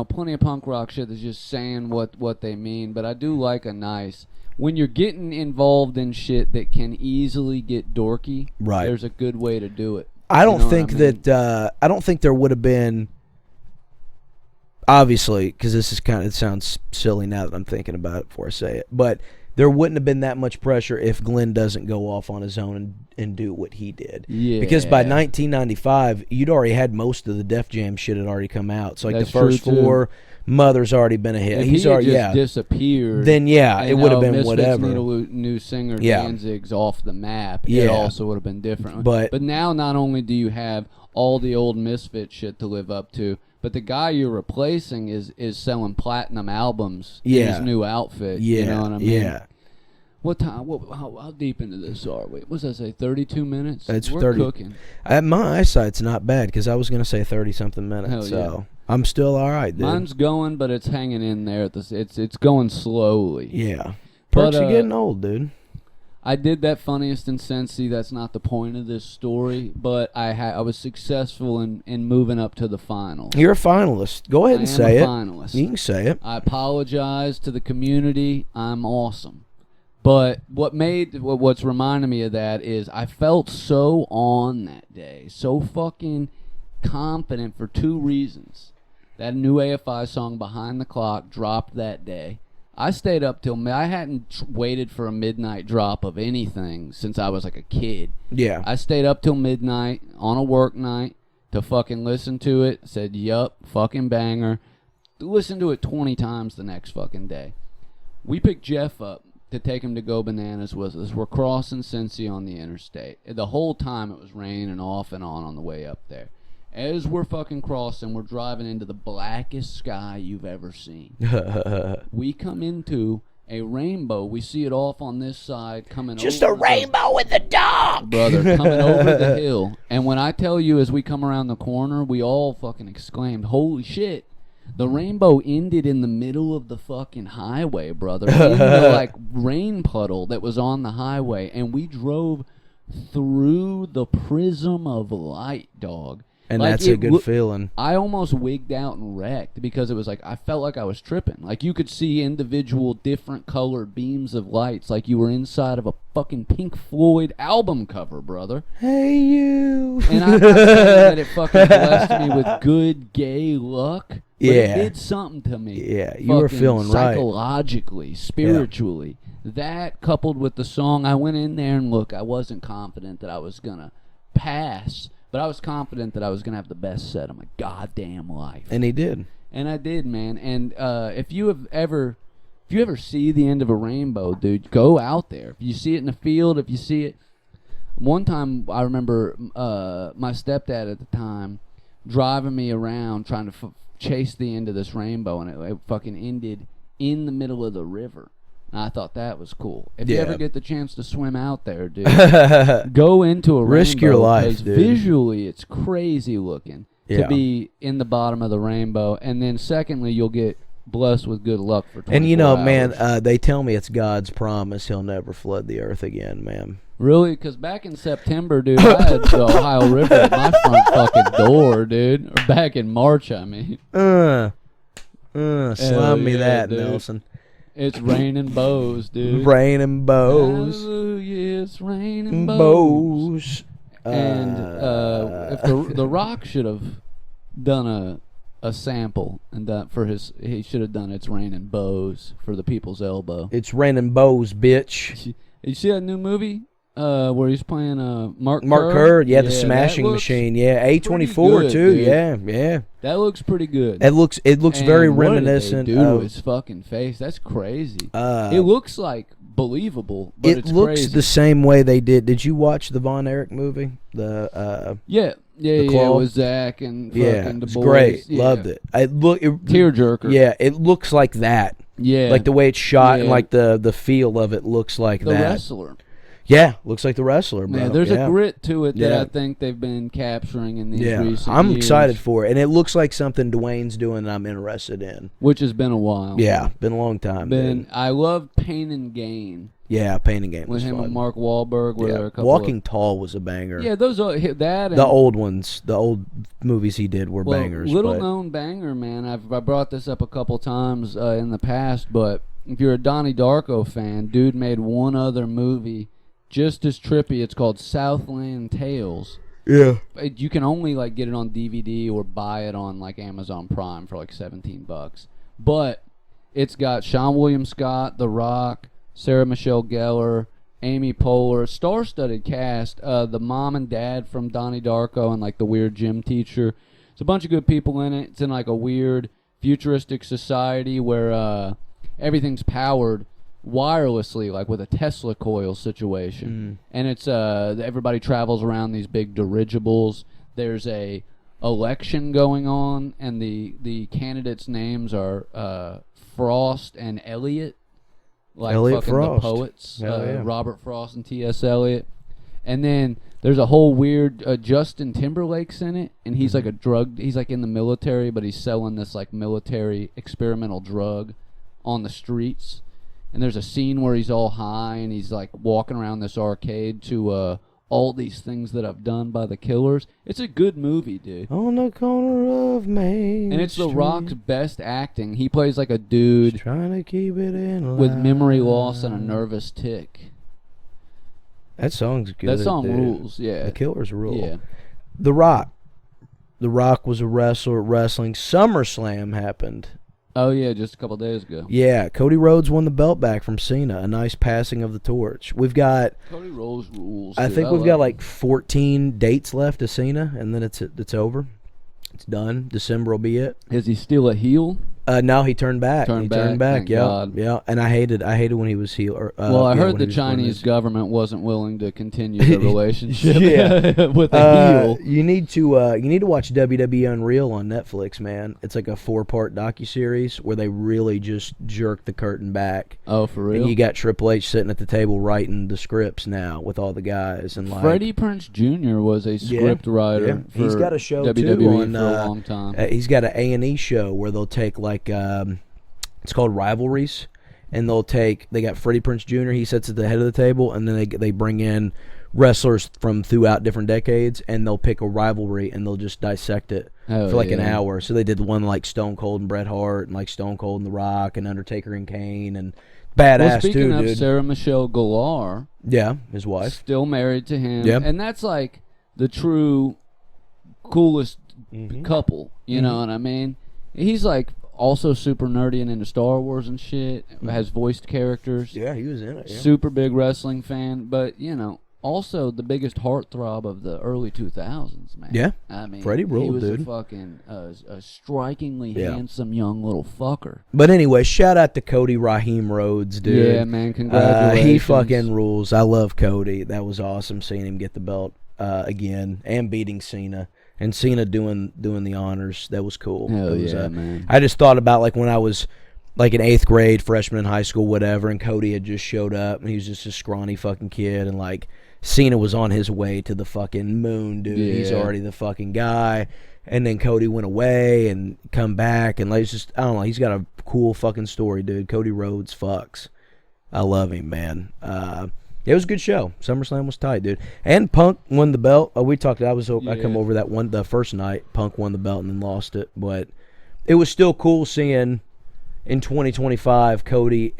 plenty of punk rock shit that's just saying what they mean, but I do like a nice. When you're getting involved in shit that can easily get dorky, right? There's a good way to do it. I don't think there would have been. Obviously, because it sounds silly now that I'm thinking about it before I say it, but there wouldn't have been that much pressure if Glenn doesn't go off on his own and do what he did. Yeah. Because by 1995, you'd already had most of the Def Jam shit had already come out. So like That's the first true, four, Mother's already been a hit. If He's he had already just disappeared. Then it would have been Misfits whatever. Need a new singer. Yeah. Danzig's off the map. Yeah. It also would have been different. But now not only do you have all the old Misfit shit to live up to, but the guy you're replacing is selling platinum albums in his new outfit. Yeah. You know what I mean? Yeah. What time? How deep into this are we? What does that say? 32 minutes? It's We're 30. cooking. My eyesight's not bad because I was going to say 30-something minutes. Hell yeah. So I'm still all right, dude. Mine's going, but it's hanging in there. It's going slowly. Yeah. Perks are getting old, dude. I did that funniest and sensey. That's not the point of this story, but I was successful in moving up to the finals. You're a finalist. Go ahead and say it. Finalist. You can say it. I apologize to the community. I'm awesome. But what's reminding me of that is I felt so on that day, so fucking confident for two reasons. That new AFI song, Behind the Clock, dropped that day. I stayed up till I hadn't waited for a midnight drop of anything since I was like a kid. Yeah. I stayed up till midnight on a work night to fucking listen to it. Said, yup, fucking banger. Listened to it 20 times the next fucking day. We picked Jeff up to take him to Go Bananas with us. We're crossing Cincy on the interstate. The whole time it was raining off and on the way up there. As we're fucking crossing, we're driving into the blackest sky you've ever seen. We come into a rainbow. We see it off on this side coming Just over. a rainbow in the dark. Brother, coming over the hill. And when I tell you, as we come around the corner, we all fucking exclaimed, holy shit. The rainbow ended in the middle of the fucking highway, brother. In the, like, rain puddle that was on the highway. And we drove through the prism of light, dog. And like, that's a good feeling. I almost wigged out and wrecked because it was like I felt like I was tripping. Like you could see individual different colored beams of lights, like you were inside of a fucking Pink Floyd album cover, brother. Hey you. And I'm not saying that it fucking blessed me with good gay luck, but it did something to me. Yeah, you were feeling right. Psychologically, spiritually. Yeah. That coupled with the song, I went in there and look, I wasn't confident that I was gonna pass. But I was confident that I was going to have the best set of my goddamn life. And he did. And I did, man. And if you ever see the end of a rainbow, dude, go out there. If you see it in the field, if you see it. One time, I remember my stepdad at the time driving me around trying to chase the end of this rainbow, and it fucking ended in the middle of the river. And I thought that was cool. If you ever get the chance to swim out there, dude, go into a rainbow. Risk your life, dude. Visually, it's crazy looking to be in the bottom of the rainbow. And then secondly, you'll get blessed with good luck for 24 And you know, hours. man, they tell me it's God's promise he'll never flood the earth again, man. Really? Because back in September, dude, I had the Ohio River at my front fucking door, dude. Or back in March, I mean. Slime me that, dude. Nelson. It's raining bows, dude. Raining bows. Hallelujah, it's raining bows. And if the Rock should have done a sample and he should have done "It's Raining Bows" for the People's Elbow. It's raining bows, bitch. You see that new movie where he's playing Mark Kerr? Yeah, the Smashing Machine. Yeah, A24 too. Dude. Yeah. That looks pretty good. It looks very reminiscent. Dude, of his fucking face. That's crazy. It looks like believable, but it's looks crazy. The same way they did. Did you watch the Von Erich movie? The yeah, with Zach and fucking the it's boys. Great. Yeah. Loved it. Tearjerker. Yeah, it looks like that. Yeah, like the way it's shot and like the feel of it looks like the that. Wrestler. Yeah, looks like the Wrestler, bro. Man, there's a grit to it that I think they've been capturing in these recent I'm years. excited for it, and it looks like something Dwayne's doing that I'm interested in. Which has been a while. Yeah, been a long time. I love Pain and Gain. Yeah, Pain and Gain with was him fun. and Mark Wahlberg. Where there are a couple Walking Tall was a banger. Yeah, those are that. And the old ones, the old movies he did were bangers. Little known banger, man. I brought this up a couple times in the past, but if you're a Donnie Darko fan, dude made one other movie just as trippy. It's called Southland Tales. Yeah. You can only get it on DVD or buy it on Amazon Prime for $17. But it's got Sean William Scott, The Rock, Sarah Michelle Gellar, Amy Poehler, star-studded cast. The mom and dad from Donnie Darko and the weird gym teacher. It's a bunch of good people in it. It's in a weird futuristic society where everything's powered wirelessly, with a Tesla coil situation. And it's everybody travels around these big dirigibles. There's a election going on, and the candidates' names are Frost and Eliot, Elliot fucking Frost. The poets, yeah. Robert Frost and T.S. Eliot. And then there's a whole weird Justin Timberlake's in it, and he's he's in the military, but he's selling this military experimental drug on the streets. And there's a scene where he's all high and he's walking around this arcade to All These Things That I've Done by the Killers. It's a good movie, dude. On the corner of Main And it's Street. The Rock's best acting. He plays a dude Just trying to keep it in line. with memory loss and a nervous tick. That song's good. That song dude. rules, yeah. The Killers rule. Yeah. The Rock. The Rock was a wrestler at wrestling. SummerSlam happened. Oh, yeah, just a couple days ago. Yeah, Cody Rhodes won the belt back from Cena. A nice passing of the torch. We've got... Cody Rhodes rules. I think we've got 14 dates left to Cena, and then it's over. It's done. December will be it. Is he still a heel? No, he turned back. Turned back, thank yeah, God. yeah. And I hated when he was heel. I heard the Chinese government wasn't willing to continue the relationship with a heel. You need to watch WWE Unreal on Netflix, man. It's a 4-part docuseries where they really just jerk the curtain back. Oh, for real? And you got Triple H sitting at the table writing the scripts now with all the guys. And Freddie Prinze Jr. was a script writer. Yeah. He's got a show WWE too on for a long time. He's got an A&E show where they'll take it's called Rivalries, and they got Freddie Prinze Jr. He sits at the head of the table, and then they bring in wrestlers from throughout different decades, and they'll pick a rivalry and they'll just dissect it for like an hour. So they did one like Stone Cold and Bret Hart, and like Stone Cold and The Rock, and Undertaker and Kane, and badass well, speaking too, of dude. Sarah Michelle Gellar, His wife, still married to him, Yep. and that's like the true coolest couple. You know what I mean? He's like also super nerdy and into Star Wars and shit. Has voiced characters. Yeah, he was in it. Yeah. Super big wrestling fan, but also the biggest heartthrob of the early 2000s, man. Yeah. I mean, Freddie ruled, he was dude. a fucking a strikingly handsome young little fucker. But anyway, shout out to Cody Raheem Rhodes, dude. Yeah, man, congratulations. He fucking rules. I love Cody. That was awesome seeing him get the belt again and beating Cena. And Cena doing the honors. That was cool. Hell it was, yeah, man. I just thought about like when I was like in 8th grade, freshman in high school, whatever, and Cody had just showed up and he was just a scrawny fucking kid, and like Cena was on his way to the fucking moon, dude. Yeah. He's already the fucking guy. And then Cody went away and come back, and like it's just, I don't know, he's got a cool fucking story, dude. Cody Rhodes fucks. I love him, man. It was a good show. SummerSlam was tight, dude. And Punk won the belt. We talked. I come over the first night. Punk won the belt and then lost it, but it was still cool seeing in 2025 Cody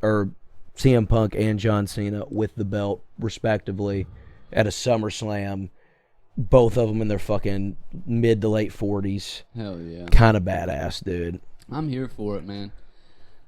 or CM Punk and John Cena with the belt respectively at a SummerSlam. Both of them in their fucking mid to late 40s. Hell yeah. Kind of badass, dude. I'm here for it, man.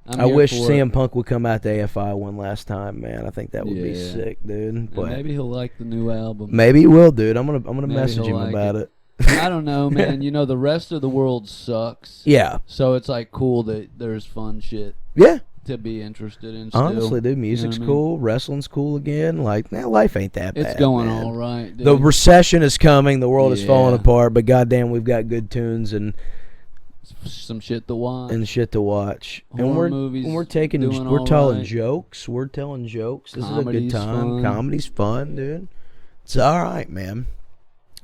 I wish CM Punk would come out to AFI one last time, man. I think that would be sick, dude. But maybe he'll like the new album. Maybe he will, dude. I'm gonna Maybe message him he'll like about it. I don't know, man. The rest of the world sucks. Yeah. So it's like cool that there's fun shit Yeah. to be interested in still. Honestly, dude, music's You know what I mean? cool. Wrestling's cool again. Like, man, life ain't that bad. It's going man. all right, dude. The recession is coming. The world is falling Yeah. apart. But goddamn, we've got good tunes and some shit to watch. shit to watch. Horror and movies we're doing we're all telling right. jokes. We're telling jokes. This Comedy's is a good time. fun. Comedy's fun, dude. It's all right, man.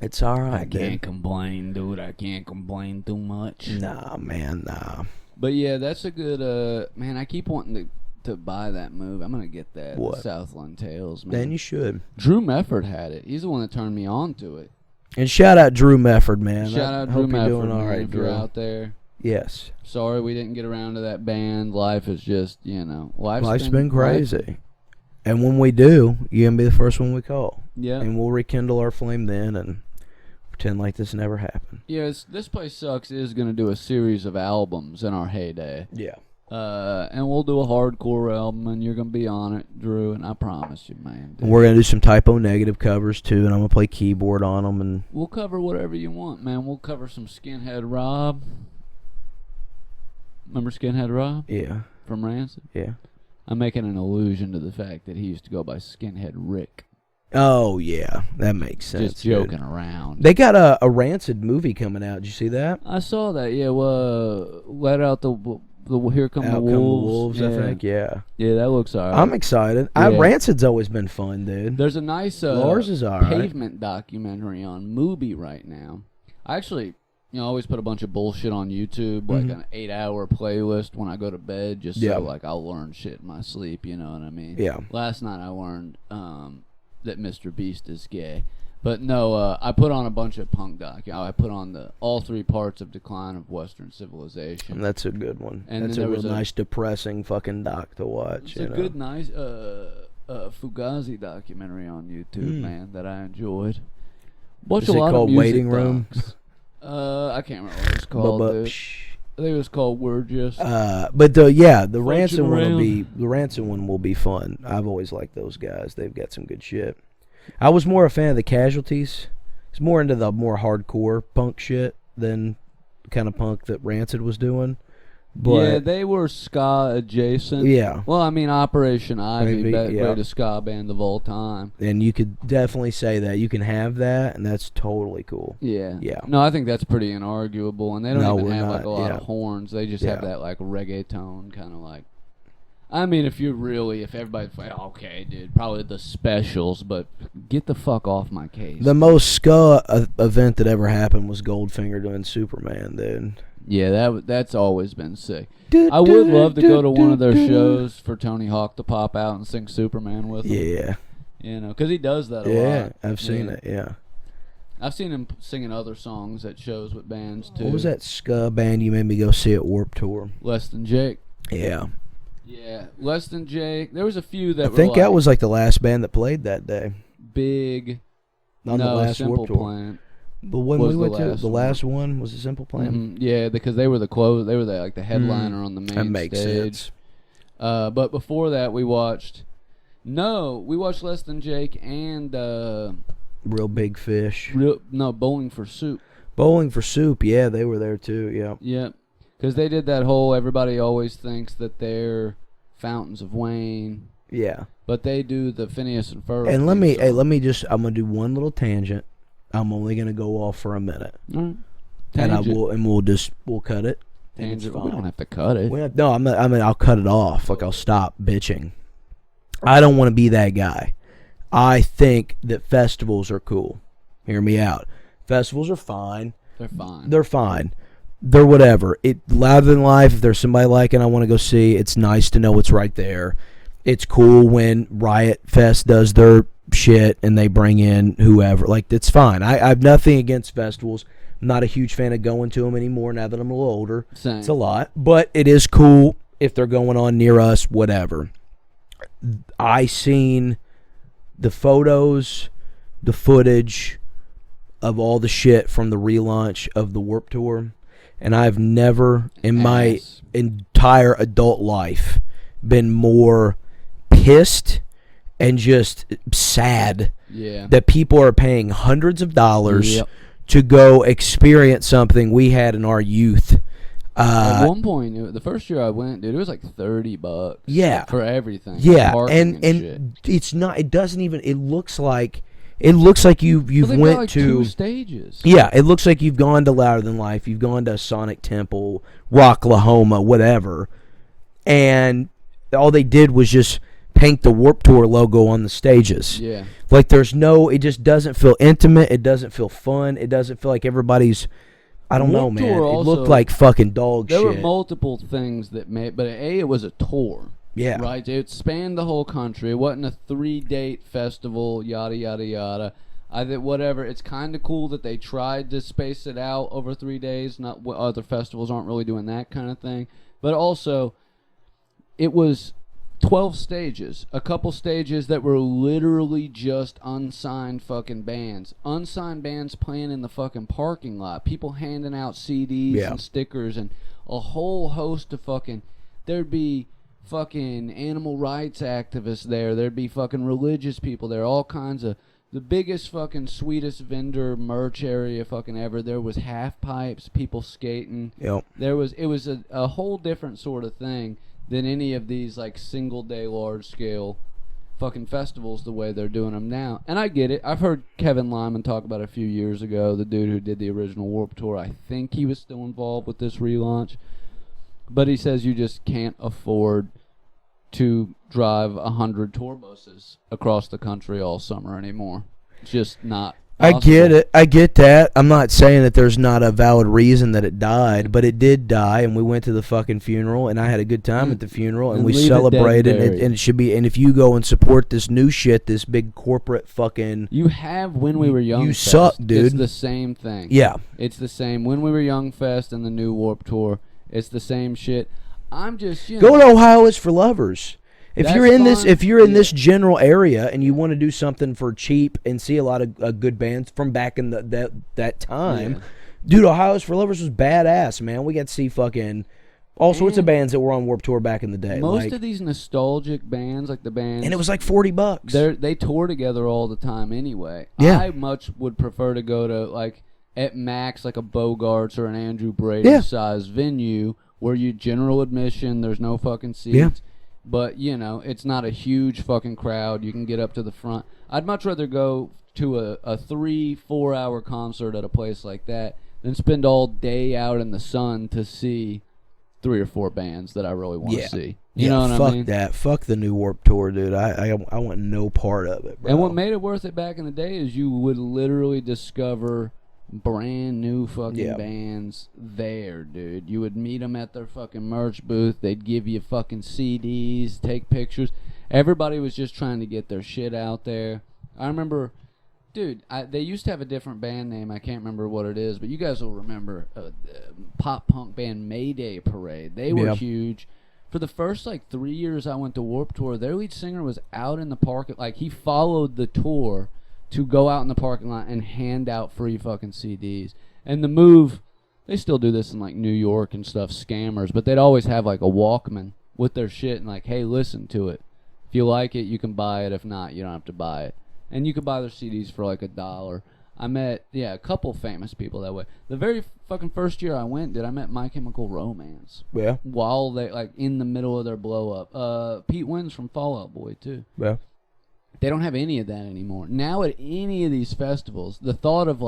It's all right, I can't dude. complain, dude. I can't complain too much. Nah, man, nah. But yeah, that's a good. Man, I keep wanting to buy that movie. I'm gonna get that. What? The Southland Tales, man. Then you should. Drew Mefford had it. He's the one that turned me on to it. And shout out Drew Mefford, man. Shout out I Drew hope you're Mefford, doing all man, right, if you're Drew. out there. Yes. Sorry we didn't get around to that band. Life is just, life's Been crazy. And when we do, you're going to be the first one we call. Yeah. And we'll rekindle our flame then and pretend like this never happened. Yeah, This Place Sucks is going to do a series of albums in our heyday. Yeah. And we'll do a hardcore album, and you're going to be on it, Drew, and I promise you, man. Dude. And we're going to do some Typo Negative covers, too, and I'm going to play keyboard on them. And We'll cover whatever you want, man. We'll cover some Skinhead Rob. Remember Skinhead Rob? Yeah. From Rancid? Yeah. I'm making an allusion to the fact that he used to go by Skinhead Rick. Oh, yeah. That makes sense. Just joking dude. around. They got a Rancid movie coming out. Did you see that? I saw that, yeah. Well, let out the Here Come the Out Wolves. Come the Wolves, yeah. I think. Yeah. Yeah, that looks alright. I'm excited. Yeah. Rancid's always been fun, dude. There's a nice Lars is alright. Pavement documentary on Mubi right now. I actually, always put a bunch of bullshit on YouTube, like an 8-hour playlist when I go to bed, just so like I'll learn shit in my sleep. You know what I mean? Yeah. Last night I learned that Mr. Beast is gay. But no, I put on a bunch of punk doc. I put on all 3 parts of Decline of Western Civilization. And that's a good one. And that's then a there real was nice, depressing fucking doc to watch. It's a good, nice Fugazi documentary on YouTube, man, that I enjoyed. Watch Is a it lot called of music Waiting Room? docs. I can't remember what it's called. Dude. I think it was called We're Just. But the Rancid around. one will be fun. I've always liked those guys. They've got some good shit. I was more a fan of the Casualties. It's more into the more hardcore punk shit than the kind of punk that Rancid was doing. But yeah, they were ska adjacent. Yeah. Well, I mean, Operation Ivy, Maybe, yeah. greatest ska band of all time. And you could definitely say that. You can have that, and that's totally cool. Yeah. Yeah. No, I think that's pretty inarguable, and they don't even have like a lot yeah. of horns. They just have that like reggaeton kind of like. I mean, if everybody's like, okay, dude, probably the Specials, but get the fuck off my case. The most ska event that ever happened was Goldfinger doing Superman, dude. Yeah, that's always been sick. I would love to go to one of their shows for Tony Hawk to pop out and sing Superman with him. Yeah. You know, because he does that a Yeah, lot. I've seen it. Yeah. I've seen him singing other songs at shows with bands too. What was that ska band you made me go see at Warped Tour? Less Than Jake. Yeah. Yeah, Less Than Jake. There was a few that I were think like that was like the last band that played that day. big. On the last Simple Warped Tour. Plan. The one was we the went to, last the last one was a Simple Plan. Yeah, because they were the close. They were like the headliner on the main That makes stage. sense. But before that, we watched Less Than Jake and Real Big Fish. Bowling for Soup. Bowling for Soup, yeah, they were there too, yeah. Yep, because they did that whole. Everybody always thinks that they're Fountains of Wayne. Yeah. But they do the Phineas and Ferb. And I'm gonna do one little tangent. I'm only gonna go off for a minute. Right. And we'll cut it. Tangent. We don't have to cut it. I'll cut it off. Like, I'll stop bitching. I don't want to be that guy. I think that festivals are cool. Hear me out. Festivals are fine. They're fine. They're whatever. Louder Than Life, if there's somebody like it I want to go see, it's nice to know it's right there. It's cool when Riot Fest does their shit and they bring in whoever. Like, it's fine. I have nothing against festivals. I'm not a huge fan of going to them anymore now that I'm a little older. Same. It's a lot. But it is cool if they're going on near us, whatever. I seen the photos, the footage of all the shit from the relaunch of the Warped Tour, and I've never in my entire adult life been more pissed and just sad that people are paying hundreds of dollars to go experience something we had in our youth. At one point, the first year I went, dude, it was like $30. Yeah, for everything. Yeah, and shit. It's not. It doesn't even. It looks like you've went like to 2 stages. Yeah, it looks like you've gone to Louder Than Life. You've gone to Sonic Temple, Rocklahoma, whatever, and all they did was just paint the Warped Tour logo on the stages. Yeah. Like, it just doesn't feel intimate. It doesn't feel fun. It doesn't feel like everybody's, I don't know, man. It looked like fucking dog shit. There were multiple things that made, but it was a tour. Yeah. Right? It spanned the whole country. It wasn't a 3-date festival, yada, yada, yada. I think whatever. It's kind of cool that they tried to space it out over 3 days. Not other festivals aren't really doing that kind of thing. But also, it was 12 stages. A couple stages that were literally just unsigned fucking bands. Unsigned bands playing in the fucking parking lot. People handing out CDs and stickers and a whole host of fucking... There'd be fucking animal rights activists there. There'd be fucking religious people there. All kinds of... The biggest fucking sweetest vendor merch area fucking ever. There was half pipes, people skating. Yep. It was a whole different sort of thing than any of these like single day large scale fucking festivals the way they're doing them now. And I get it. I've heard Kevin Lyman talk about it a few years ago, the dude who did the original Warped Tour. I think he was still involved with this relaunch. But he says you just can't afford to drive 100 tour buses across the country all summer anymore. It's just not possible. I get it. I get that. I'm not saying that there's not a valid reason that it died, but it did die, and we went to the fucking funeral, and I had a good time at the funeral, and we celebrated, and it should be. And if you go and support this new shit, this big corporate fucking, you have When We Were Young. You Fest. suck, dude. It's the same thing. Yeah, it's the same. When We Were Young Fest and the new Warped Tour. It's the same shit. I'm just go to Ohio is for lovers. If you're in this general area and you want to do something for cheap and see a lot of good bands from back in that time, dude, Ohio is for Lovers was badass, man. We got to see fucking all sorts of bands that were on Warped Tour back in the day. Most of these nostalgic bands, like the bands, and it was like $40. They tour together all the time anyway. Yeah. I much would prefer to go to like at max like a Bogarts or an Andrew Brady size venue where you general admission, there's no fucking seats. Yeah. But, you know, it's not a huge fucking crowd. You can get up to the front. I'd much rather go to a 3-4 hour concert at a place like that than spend all day out in the sun to see 3 or 4 bands that I really want to see. You know what I mean? Fuck that. Fuck the new Warped Tour, dude. I want no part of it, bro. And what made it worth it back in the day is you would literally discover brand new fucking bands there, dude. You would meet them at their fucking merch booth. They'd give you fucking CDs, take pictures. Everybody was just trying to get their shit out there. I remember, dude, they used to have a different band name. I can't remember what it is, but you guys will remember pop punk band Mayday Parade. They were huge. For the first, 3 years I went to Warped Tour, their lead singer was out in the parking lot. He followed the tour to go out in the parking lot and hand out free fucking CDs. And the move, they still do this in, New York and stuff, scammers, but they'd always have, a Walkman with their shit and, hey, listen to it. If you like it, you can buy it. If not, you don't have to buy it. And you could buy their CDs for $1. I met, a couple famous people that way. The very fucking first year I went, I met My Chemical Romance. Yeah. While they, in the middle of their blow up. Pete Wins from Fall Out Boy, too. Yeah. They don't have any of that anymore. Now at any of these festivals, the thought of,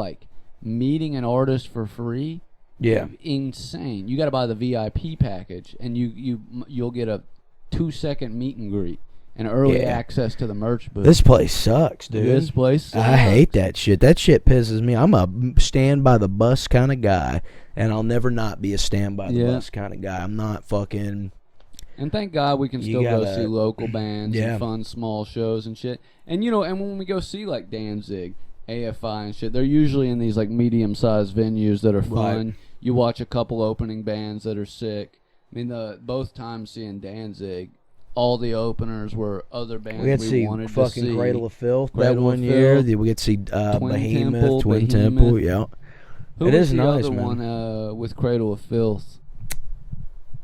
meeting an artist for free, insane. You got to buy the VIP package, and you'll get a 2-second meet and greet. And early access to the merch booth. This place sucks, dude. This place sucks. I hate that shit. That shit pisses me. I'm a stand by the bus kind of guy, and I'll never not be a stand by the bus kind of guy. I'm not fucking... And thank God we can still go see local bands and fun small shows and shit. And, and when we go see, Danzig, AFI and shit, they're usually in these, medium-sized venues that are fun. Right. You watch a couple opening bands that are sick. I mean, both times seeing Danzig... All the openers were other bands we wanted to see. Fucking Cradle of Filth that one year. We get to see Behemoth, Twin Temple. Yeah, Who it was is the nice, other man. one with Cradle of Filth?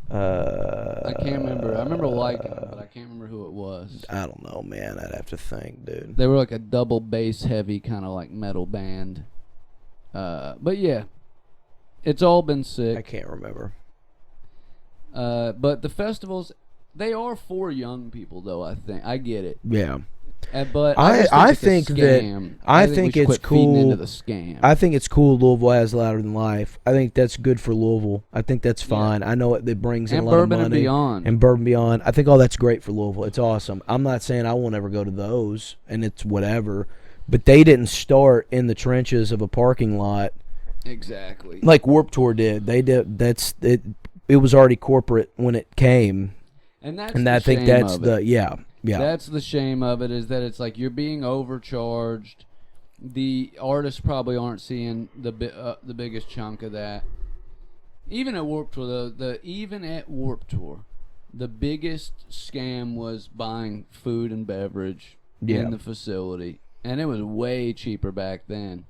I can't remember. I remember liking them, but I can't remember who it was. I don't know, man. I'd have to think, dude. They were a double bass heavy kind of metal band. But yeah, it's all been sick. I can't remember. But the festivals. They are for young people, though. I think I get it. Yeah, but I think it's cool. Into the scam. I think it's cool. Louisville has Louder Than Life. I think that's good for Louisville. I think that's fine. I know it brings in a lot of money. And Beyond. And Bourbon Beyond. I think all that's great for Louisville. It's awesome. I'm not saying I won't ever go to those, and it's whatever. But they didn't start in the trenches of a parking lot. Exactly. Like Warped Tour did. They did. That's it. It was already corporate when it came. And that's I think that's the yeah. That's the shame of it, is that it's you're being overcharged. The artists probably aren't seeing the biggest chunk of that. Even at Warped Tour, even at Warped Tour, the biggest scam was buying food and beverage in the facility, and it was way cheaper back then.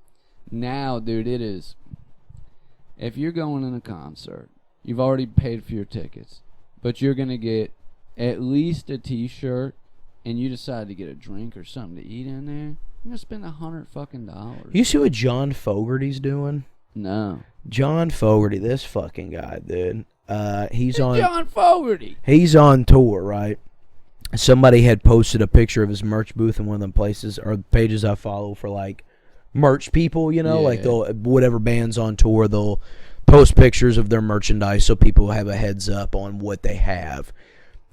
Now, dude, it is. If you're going in a concert, you've already paid for your tickets, but you're gonna get at least a T-shirt, and you decide to get a drink or something to eat in there, you're gonna spend $100 fucking. You see what John Fogerty's doing? No. John Fogerty, this fucking guy, dude. He's on John Fogerty. He's on tour, right? Somebody had posted a picture of his merch booth in one of them places or pages I follow for merch people, they'll whatever band's on tour, they'll post pictures of their merchandise so people have a heads up on what they have.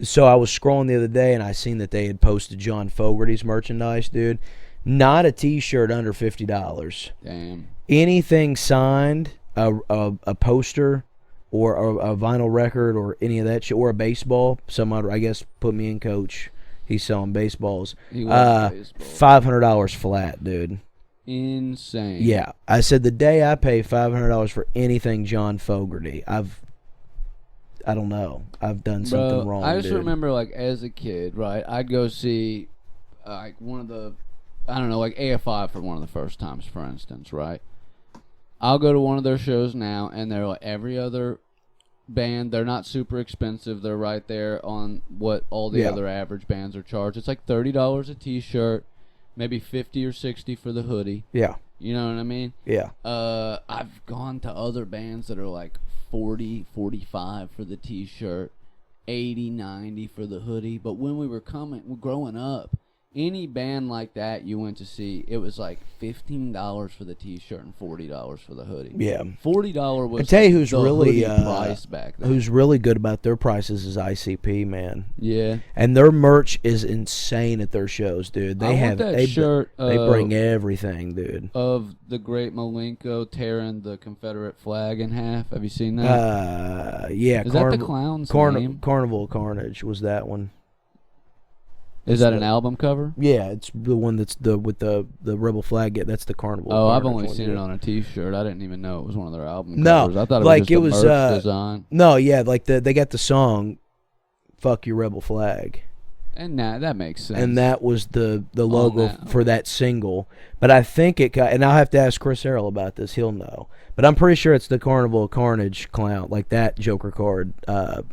So I was scrolling the other day and I seen that they had posted John Fogerty's merchandise, dude. Not a T-shirt under $50. Damn. Anything signed, a poster or a vinyl record or any of that shit, or a baseball. Somebody, I guess, put me in, coach. He's selling baseballs. He was $500 flat, dude. Insane. Yeah. I said the day I pay $500 for anything John Fogerty, I don't know. I've done something wrong, I just dude. remember, as a kid, right, I'd go see, one of the, I don't know, AFI for one of the first times, for instance, right? I'll go to one of their shows now, and they're every other band. They're not super expensive. They're right there on what all the other average bands are charged. It's $30 a T-shirt, maybe $50 or $60 for the hoodie. Yeah. You know what I mean? Yeah. I've gone to other bands that are $40, $45 for the T-shirt, $80, $90 for the hoodie. But when we were growing up, any band like that you went to see, it was $15 for the T-shirt and $40 for the hoodie. Yeah, $40 was. I tell you who's the really price back then. Who's really good about their prices is ICP, man. Yeah, and their merch is insane at their shows, dude. They have that shirt. They bring everything, dude. Of the great Malenko tearing the Confederate flag in half. Have you seen that? Yeah. Is that the clown's name? Carnival Carnage was that one. Is that an album cover? Yeah, it's the one that's with the rebel flag. That's the Carnival. Oh, I've Carnage only one, seen yeah. it on a T-shirt. I didn't even know it was one of their album No, covers. I thought it was like just it a was, merch design. No, yeah, like they got the song "Fuck Your Rebel Flag," And that makes sense. and that was the logo that. for that single. But I think it got, and I'll have to ask Chris Harrell about this. He'll know. But I'm pretty sure it's the Carnival Carnage clown, like that Joker card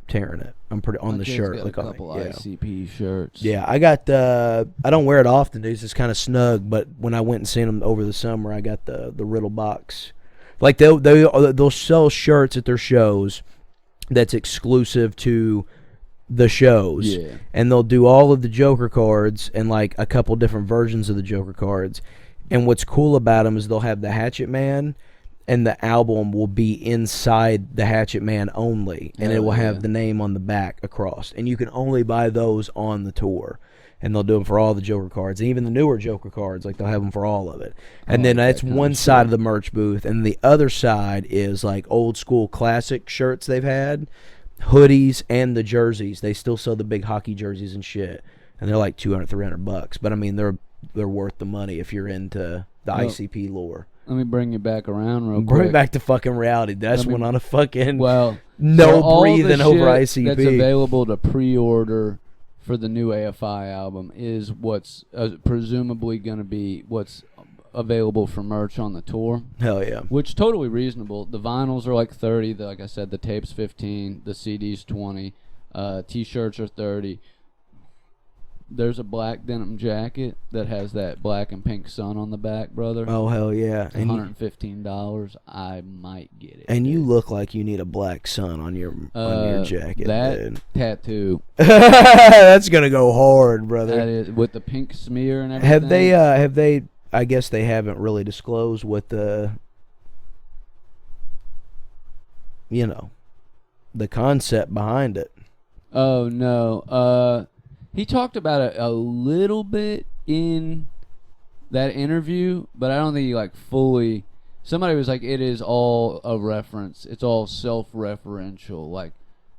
tearing it. I'm pretty on My the kid's shirt. got Look a on it. couple Yeah. ICP shirts. Yeah, I got I don't wear it often, dude. It's just kind of snug. But when I went and seen them over the summer, I got the Riddle box. Like they'll sell shirts at their shows that's exclusive to the shows. Yeah. And they'll do all of the Joker cards and like a couple different versions of the Joker cards. And what's cool about them is they'll have the Hatchet Man, and the album will be inside the Hatchet Man only, and it will have the name on the back across. And you can only buy those on the tour. And they'll do them for all the Joker cards, and even the newer Joker cards, like they'll have them for all of it. And then that's one side of the merch booth, and the other side is like old school classic shirts they've had, hoodies, and the jerseys. They still sell the big hockey jerseys and shit, and they're like $200-$300. But I mean, they're worth the money if you're into the ICP lore. Let me bring you back around real quick. Bring back to fucking reality. That's when on a fucking so no all breathing the over shit ICP. that's available to pre-order for the new AFI album is what's presumably going to be what's available for merch on the tour. Hell yeah. Which totally reasonable. The vinyls are like 30. Like I said, the tape's 15. The CD's 20. T-shirts are 30. There's a black denim jacket that has that black and pink sun on the back, brother. Oh, hell yeah. It's $115. I might get it. And you look like you need a black sun on your jacket, that dude. tattoo. That's going to go hard, brother. That is, with the pink smear and everything. Have they, I guess they haven't really disclosed what the concept behind it. Oh, no. He talked about it a little bit in that interview, but I don't think he like fully. Somebody was like, "It is all a reference. It's all self-referential, like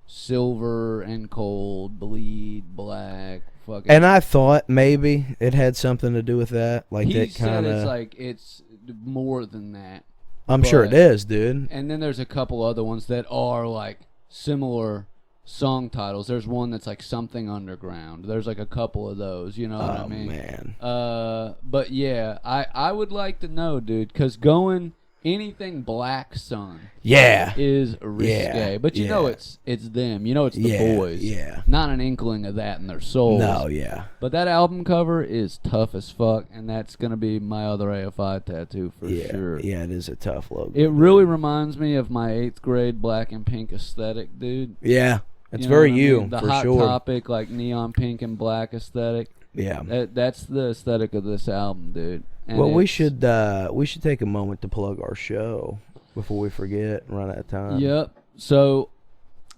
silver and cold, bleed, black, fucking." And I thought maybe it had something to do with that, like he that said kind it's of. like it's more than that. I'm sure it is, dude. And then there's a couple other ones that are like similar song titles. There's one that's like Something Underground. There's like a couple of those, you know what I mean? Man. But yeah, I would like to know, dude, because going anything Black Sun is risque. Yeah, but you know it's them. You know it's the boys. Yeah. Not an inkling of that in their souls. No, yeah. But that album cover is tough as fuck, and that's going to be my other AFI tattoo for sure. Yeah, it is a tough logo. It really reminds me of my 8th grade black and pink aesthetic, dude. Yeah. It's You know very what I you, mean? The for Hot sure. Topic, like neon pink and black aesthetic. Yeah. That's the aesthetic of this album, dude. And Well, we should take a moment to plug our show before we forget and run out of time. Yep. So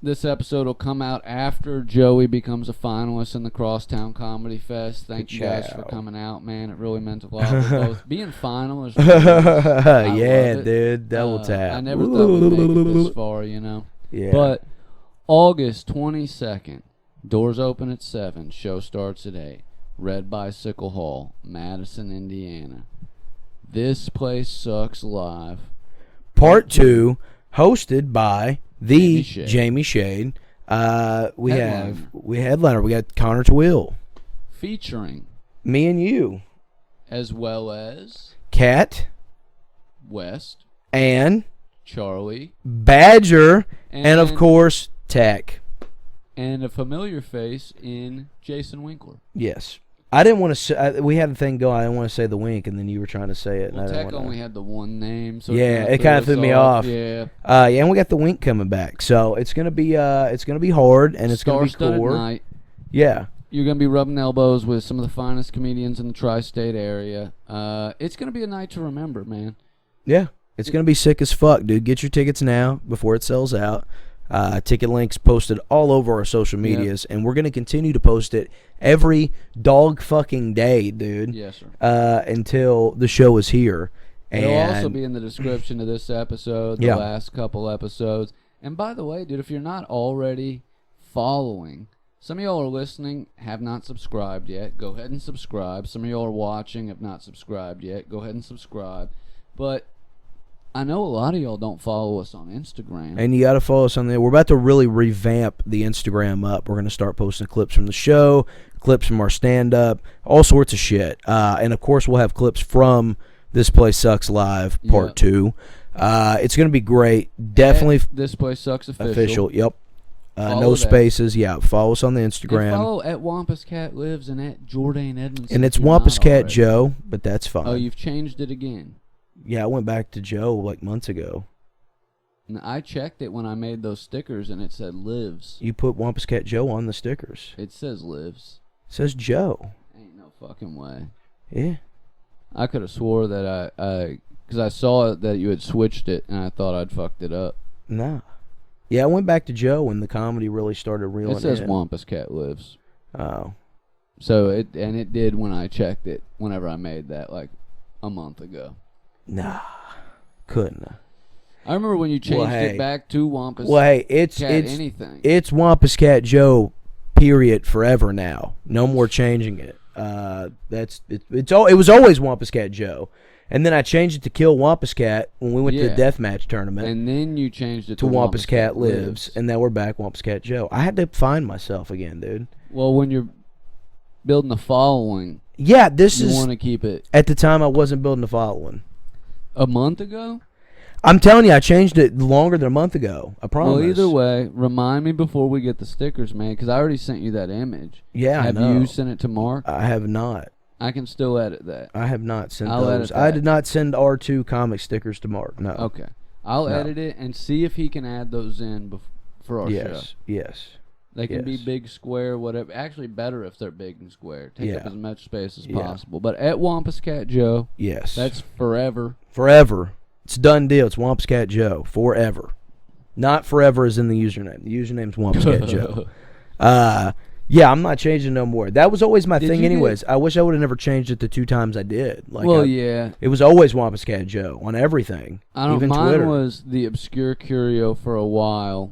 this episode will come out after Joey becomes a finalist in the Crosstown Comedy Fest. Thank you guys for coming out, man. It really meant a lot for both. Being finalist, yeah, dude, double tap. I never thought we'd make it this far, you know. Yeah. But August 22nd, doors open at 7, show starts at 8. Red Bicycle Hall, Madison, Indiana. This Place Sucks Live. Part 2, hosted by the Jamie Shade. We Headliner. headliner. We got Connor Twill, Featuring me and you, as well as Kat, West, and Charlie, Badger, and of course Tech. And a familiar face in Jason Winkler. Yes. I didn't want to say. We had a thing going. I didn't want to say the wink, and then you were trying to say it. Well, and I Tech only had the one name, so it kind of threw me off. Yeah. And we got the wink coming back, so it's gonna be hard, and it's gonna be cool. Night. Yeah. You're gonna be rubbing elbows with some of the finest comedians in the tri-state area. It's gonna be a night to remember, man. Yeah. It's gonna be sick as fuck, dude. Get your tickets now before it sells out. Ticket links posted all over our social medias, and we're gonna continue to post it every dog fucking day, dude. Yes, sir. Until the show is here. It'll also be in the description of this episode, the last couple episodes. And by the way, dude, if you're not already following Some of y'all are listening, have not subscribed yet. Go ahead and subscribe. Some of y'all are watching, have not subscribed yet. Go ahead and subscribe. But I know a lot of y'all don't follow us on Instagram. And you got to follow us on there. We're about to really revamp the Instagram up. We're going to start posting clips from the show, clips from our stand-up, all sorts of shit. And, of course, we'll have clips from This Place Sucks Live Part 2. It's going to be great. Definitely. This Place Sucks Official, yep. that. No spaces. Yeah, follow us on the Instagram. And follow at Wampus Cat Lives and at Jordane Edmonds. And it's Wampus Cat Joe, but that's fine. Oh, you've changed it again. Yeah, I went back to Joe like months ago. And I checked it when I made those stickers, and it said Lives. You put Wampus Cat Joe on the stickers. It says Lives. It says Joe. Ain't no fucking way. Yeah. I could have swore that because I saw that you had switched it, and I thought I'd fucked it up. Nah. Yeah, I went back to Joe when the comedy really started reeling in. It says Wampus Cat Lives. Oh. So it did when I checked it, whenever I made that, like a month ago. Nah. Couldn't have. I remember when you changed it back to Wampus it's anything. It's Wampus Cat Joe, period, forever now. No more changing it. It was always Wampus Cat Joe. And then I changed it to Kill Wampus Cat when we went to the deathmatch tournament. And then you changed it to Wampus Cat Lives. And now we're back Wampus Cat Joe. I had to find myself again, dude. Well, when you're building a following, you want to keep it. At the time, I wasn't building a following. A month ago? I'm telling you, I changed it longer than a month ago. I promise. Well, either way, remind me before we get the stickers, man, because I already sent you that image. Yeah, I know. Have you sent it to Mark? I have not. I can still edit that. I have not sent those. I did not send R2 comic stickers to Mark, no. Okay. I'll edit it and see if he can add those in for our show. Yes. They can be big, square, whatever. Actually, better if they're big and square. Take up as much space as possible. But at Wampus Cat Joe, that's forever. Forever. It's a done deal. It's Wampus Cat Joe. Forever. Not forever as in the username. The username's Wampus Cat Joe. Yeah, I'm not changing no more. That was always my thing anyways. I wish I would have never changed it the 2 times I did. It was always Wampus Cat Joe on everything. Even mine Twitter. Was the Obscure Curio for a while,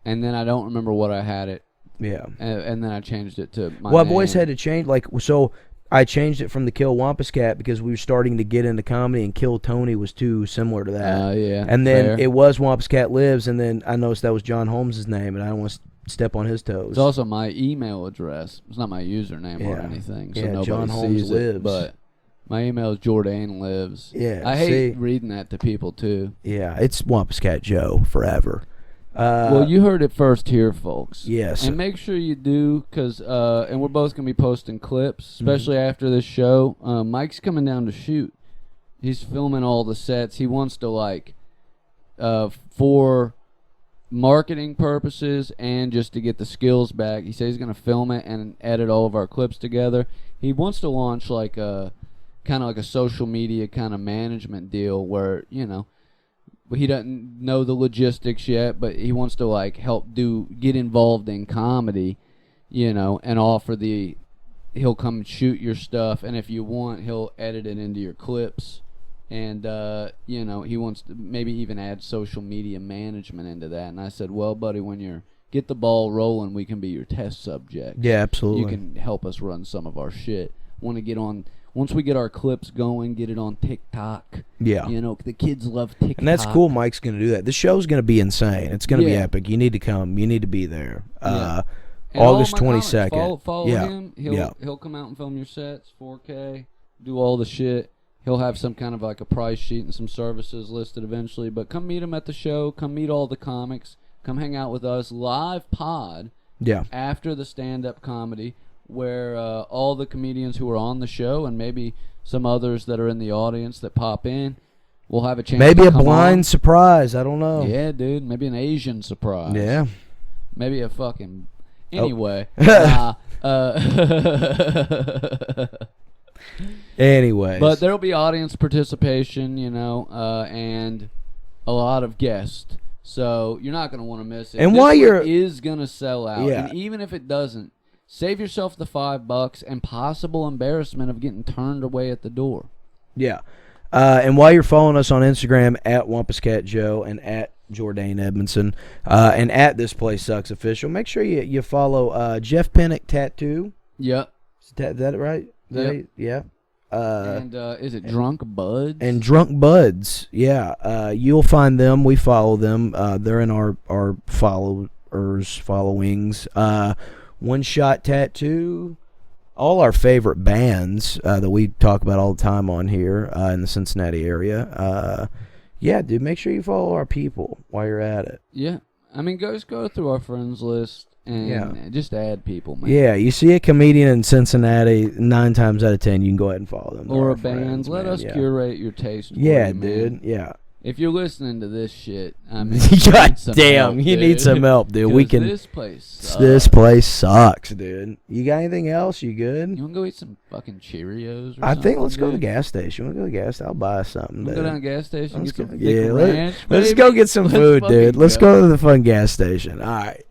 and then I don't remember what I had it. Yeah. And then I changed it to my I've always had to change, so I changed it from the Kill Wampus Cat because we were starting to get into comedy, and Kill Tony was too similar to that. And then it was Wampus Cat Lives, and then I noticed that was John Holmes' name, and I don't want to step on his toes. It's also my email address. It's not my username or anything, so nobody John Holmes sees lives. it. But my email is Jordane Lives. Yeah, I hate reading that to people too. Yeah, it's Wampus Cat Joe forever. Well, you heard it first here, folks. Yes. And make sure you do, because and we're both going to be posting clips, especially after this show. Mike's coming down to shoot. He's filming all the sets. He wants to, for marketing purposes and just to get the skills back, he says he's going to film it and edit all of our clips together. He wants to launch kind of like a social media kind of management deal where, he doesn't know the logistics yet, but he wants to help get involved in comedy, and offer he'll come and shoot your stuff, and if you want, he'll edit it into your clips. And, he wants to maybe even add social media management into that. And I said, well, buddy, when you get the ball rolling, we can be your test subject. Yeah, absolutely. You can help us run some of our shit. Want to get on, once we get our clips going, get it on TikTok. Yeah. The kids love TikTok. And that's cool. Mike's going to do that. This show's going to be insane. It's going to be epic. You need to come. You need to be there. August 22nd. Follow him. He'll come out and film your sets, 4K, do all the shit. He'll have some kind of a price sheet and some services listed eventually. But come meet him at the show. Come meet all the comics. Come hang out with us. Live pod after the stand-up comedy where all the comedians who are on the show and maybe some others that are in the audience that pop in will have a chance maybe to a blind surprise. I don't know. Yeah, dude. Maybe an Asian surprise. Yeah. Maybe a fucking... Anyway. Anyways. But there'll be audience participation, and a lot of guests. So you're not going to want to miss it. And it is going to sell out. Yeah. And even if it doesn't, save yourself the $5 and possible embarrassment of getting turned away at the door. Yeah. And while you're following us on Instagram at Wampus Cat Joe and at Jordane Edmondson, and at This Place Sucks Official. Make sure you follow Jeff Pennick Tattoo. Yep. Is that right? Yeah. And is it Drunk Buds? And Drunk Buds, yeah. You'll find them. We follow them. They're in our followings. One Shot Tattoo. All our favorite bands that we talk about all the time on here in the Cincinnati area. Yeah, dude, make sure you follow our people while you're at it. Yeah. I mean, just go through our friends list and just add people, man. Yeah, you see a comedian in Cincinnati, 9 times out of 10, you can go ahead and follow them. Or They're a band. friends, Let man. us curate your taste. Yeah, for you, dude. man. Yeah. If you're listening to this shit, I mean, God damn, you need some help, dude. We can. This place sucks. This place sucks, dude. You got anything else? You good? You want to go eat some fucking Cheerios? Or I think let's something, go to the dude? gas station. We'll go to the gas station. I'll buy us something. We'll Dude. go down to the gas station. Let's Get go. some Yeah, thick ranch, let's baby. go get some Let's food, fucking dude. Let's go to the fun gas station. All right.